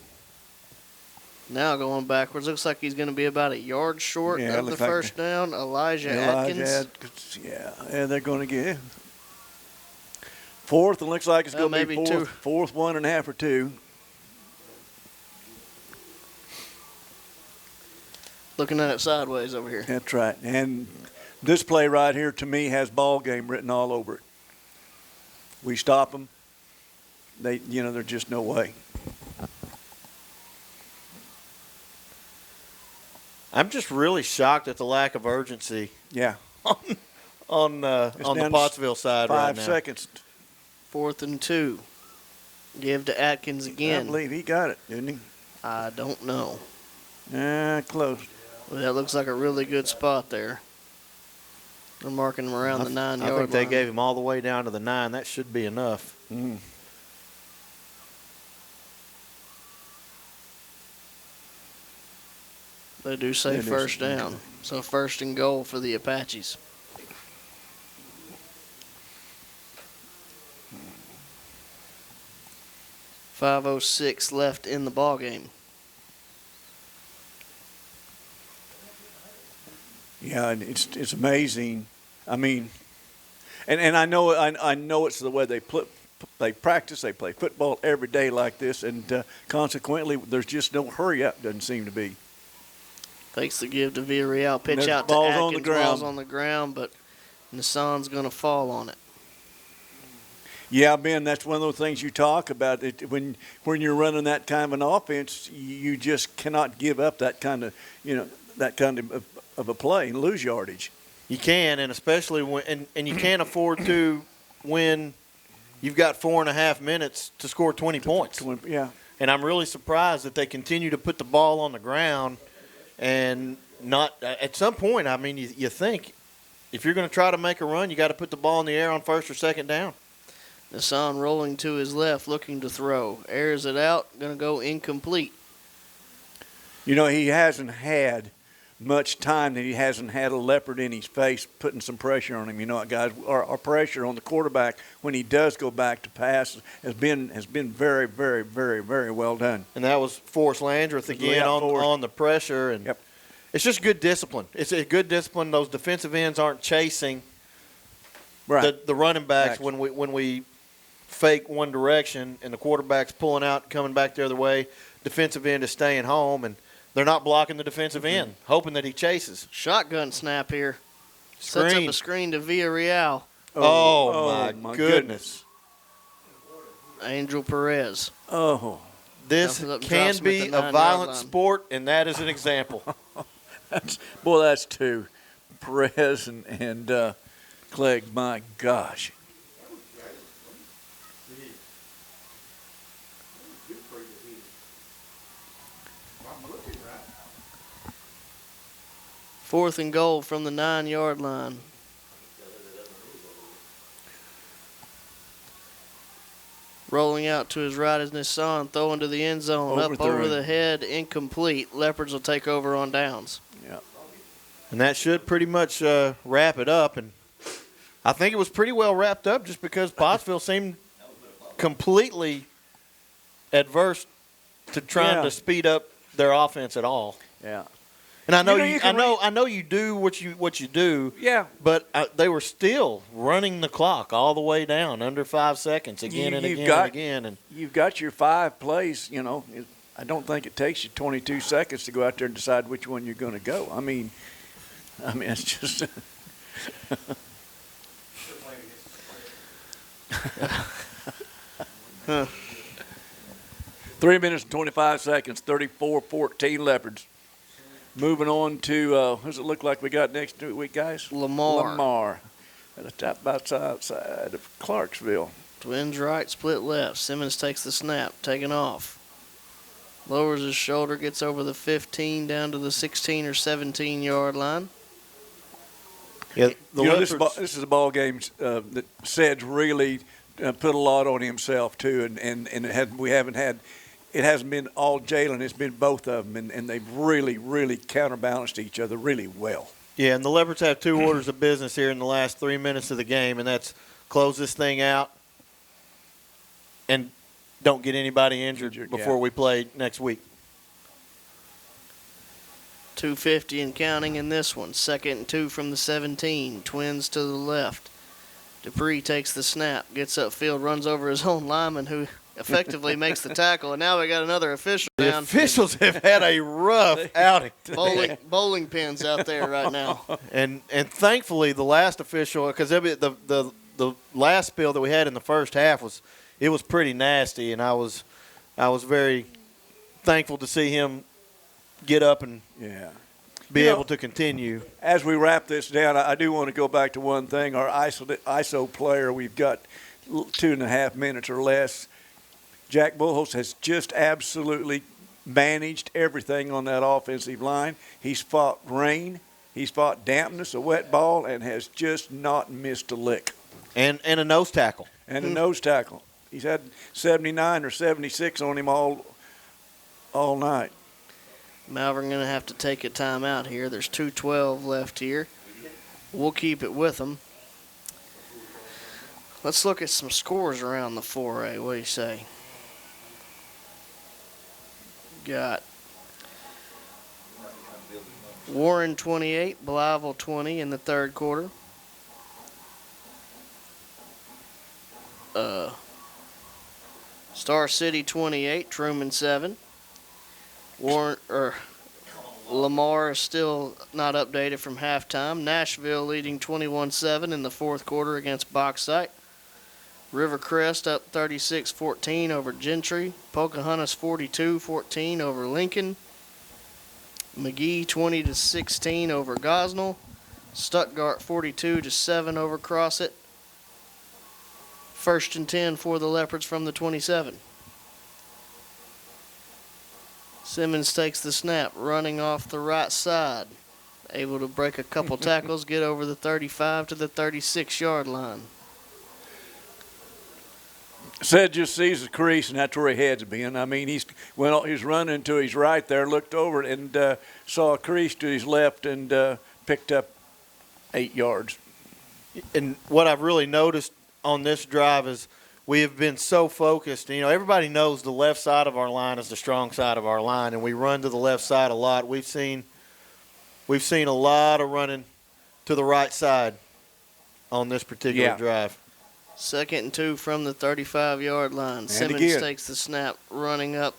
Now going backwards. Looks like he's going to be about a yard short of the first down. Elijah Atkins.
Yeah, they're going to get 4th, and looks like it's going to be fourth 1.5 or 2.
Looking at it sideways over here.
That's right. And this play right here, to me, has ball game written all over it. We stop them. There's just no way.
I'm just really shocked at the lack of urgency.
Yeah.
on the Pottsville side right now.
5 seconds.
4th and 2. Give to Atkins again.
I believe he got it, didn't he?
I don't know.
Close.
Well, that looks like a really good spot there. They're marking him around the 9-yard line.
I think they gave him all the way down to the 9. That should be enough.
They do say first down. So 1st and goal for the Apaches. .506 left in the ball game.
Yeah, it's amazing. I mean, and I know it's the way they practice, they play football every day like this, and consequently, there's just no hurry up. Doesn't seem to be.
Takes the give to Villarreal, pitch out to Atkins, ball's on the ground, but Nissan's going to fall on it.
Yeah, Ben, that's one of those things you talk about. When you're running that kind of an offense, you just cannot give up that kind of of a play and lose yardage.
You can, and especially when and you can't afford to when you've got 4.5 minutes to score 20 points.
Yeah.
And I'm really surprised that they continue to put the ball on the ground and not at some point. I mean, you think if you're going to try to make a run, you got to put the ball in the air on 1st or 2nd down.
Nissan rolling to his left, looking to throw. Airs it out, going to go incomplete.
He hasn't had much time that he hasn't had a Leopard in his face putting some pressure on him. Guys, our pressure on the quarterback when he does go back to pass has been very, very, very, very well done.
And that was Forrest Landreth again on the pressure. And it's just good discipline. It's a good discipline. Those defensive ends aren't chasing the running backs when we fake one direction and the quarterback's pulling out, coming back the other way. Defensive end is staying home, and they're not blocking the defensive end, hoping that he chases.
Shotgun snap here. Sets up a screen to Villarreal.
Oh my goodness.
Angel Perez.
Oh.
This can be a violent sport, and that is an example.
That's two. Perez and Clegg, my gosh.
Fourth and goal from the 9-yard line. Rolling out to his right is Nissan, throwing to the end zone, up over the head, incomplete. Leopards will take over on downs.
Yeah.
And that should pretty much wrap it up. And I think it was pretty well wrapped up just because Pottsville seemed completely adverse to trying to speed up their offense at all.
Yeah.
And I know
I
know you do what you do.
Yeah.
But they were still running the clock all the way down under 5 seconds again and again. And
you've got your 5 plays. You know, I don't think it takes you 22 seconds to go out there and decide which one you're going to go. I mean, it's just.
Huh.
3 minutes and 25 seconds, 34-14 Leopards. Moving on to, who does it look like we got next week, guys?
Lamar.
At the top outside of Clarksville.
Twins right, split left. Simmons takes the snap, taking off. Lowers his shoulder, gets over the 15 down to the 16 or 17-yard line.
Yeah,
this is a ball game that Sedge really put a lot on himself too, and it hasn't been all Jalen. It's been both of them, and they've really counterbalanced each other really well.
Yeah, and the Leopards have 2 orders of business here in the last 3 minutes of the game, and that's close this thing out and don't get anybody injured before we play next week.
2:50 and counting in this one. 2nd and 2 from the 17. Twins to the left. Dupree takes the snap, gets upfield, runs over his own lineman who effectively makes the tackle, and now we got another official
the
down.
Officials have had a rough outing today.
Bowling pins out there right now.
And thankfully the last official, because the last spill that we had in the first half was pretty nasty, and I was very thankful to see him get up and be able to continue.
As we wrap this down, I do want to go back to one thing. Our ISO player, we've got 2.5 minutes or less. Jack Bulhoes has just absolutely managed everything on that offensive line. He's fought rain. He's fought dampness, a wet ball, and has just not missed a lick.
And a nose tackle.
And a nose tackle. He's had 79 or 76 on him all night.
Malvern going to have to take a timeout here. There's 2:12 left here. We'll keep it with them. Let's look at some scores around the 4A. What do you say? Got Warren 28, Blytheville 20 in the third quarter. Star City 28, Truman 7. Lamar is still not updated from halftime. Nashville leading 21-7 in the fourth quarter against Bauxite. Rivercrest up 36-14 over Gentry. Pocahontas 42-14 over Lincoln. McGee 20-16 over Gosnell. Stuttgart 42-7 over Crossett. 1st and 10 for the Leopards from the 27. Simmons takes the snap, running off the right side. Able to break a couple tackles, get over the 35 to the 36-yard line.
Said just sees the crease, and that's where his head's been. I mean, he's running to his right there, looked over and saw a crease to his left and picked up 8 yards.
And what I've really noticed on this drive is we have been so focused. You know, everybody knows the left side of our line is the strong side of our line, and we run to the left side a lot. We've seen a lot of running to the right side on this particular drive.
2nd and 2 from the 35-yard line.
And
Simmons
again
takes the snap, running up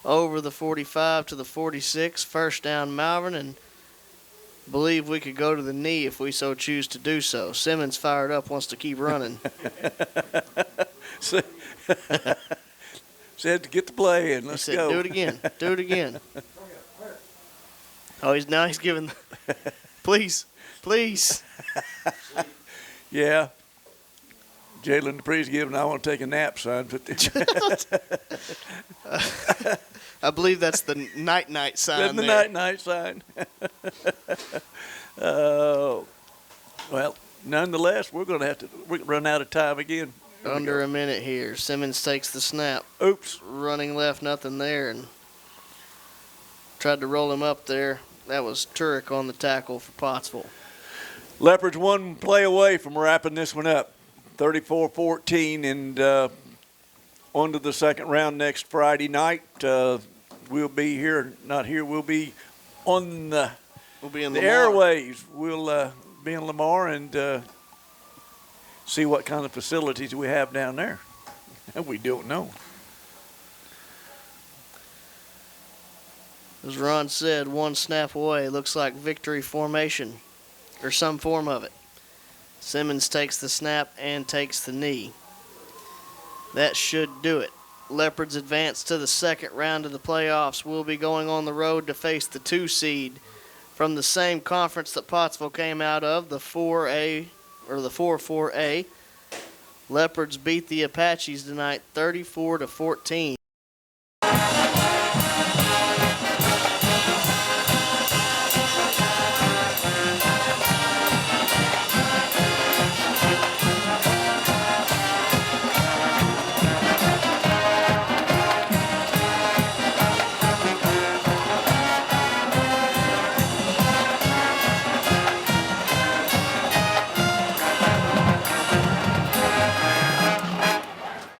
over the 45 to the 46. 1st down Malvern, and believe we could go to the knee if we so choose to do so. Simmons fired up, wants to keep running.
Said to get the play in. Let's go.
Do it again. Do it again. Oh, he's giving. Please.
Yeah. Jalen Dupree's giving, I want to take a nap, son.
I believe that's the night-night sign.
That's the night-night sign. Well, nonetheless, we're going to have to run out of time again.
Under a minute here. Simmons takes the snap.
Oops.
Running left, nothing there, and tried to roll him up there. That was Turek on the tackle for Pottsville.
Leopards one play away from wrapping this one up. 34-14, and on to the second round next Friday night. We'll be here, not here, we'll be on the
We'll be in
the
Lamar.
airwaves. We'll be in Lamar and see what kind of facilities we have down there. We don't know.
As Ron said, one snap away. Looks like victory formation, or some form of it. Simmons takes the snap and takes the knee. That should do it. Leopards advance to the second round of the playoffs. We'll be going on the road to face the 2 seed from the same conference that Pottsville came out of, the 4A, or the 4-4A. Leopards beat the Apaches tonight 34-14.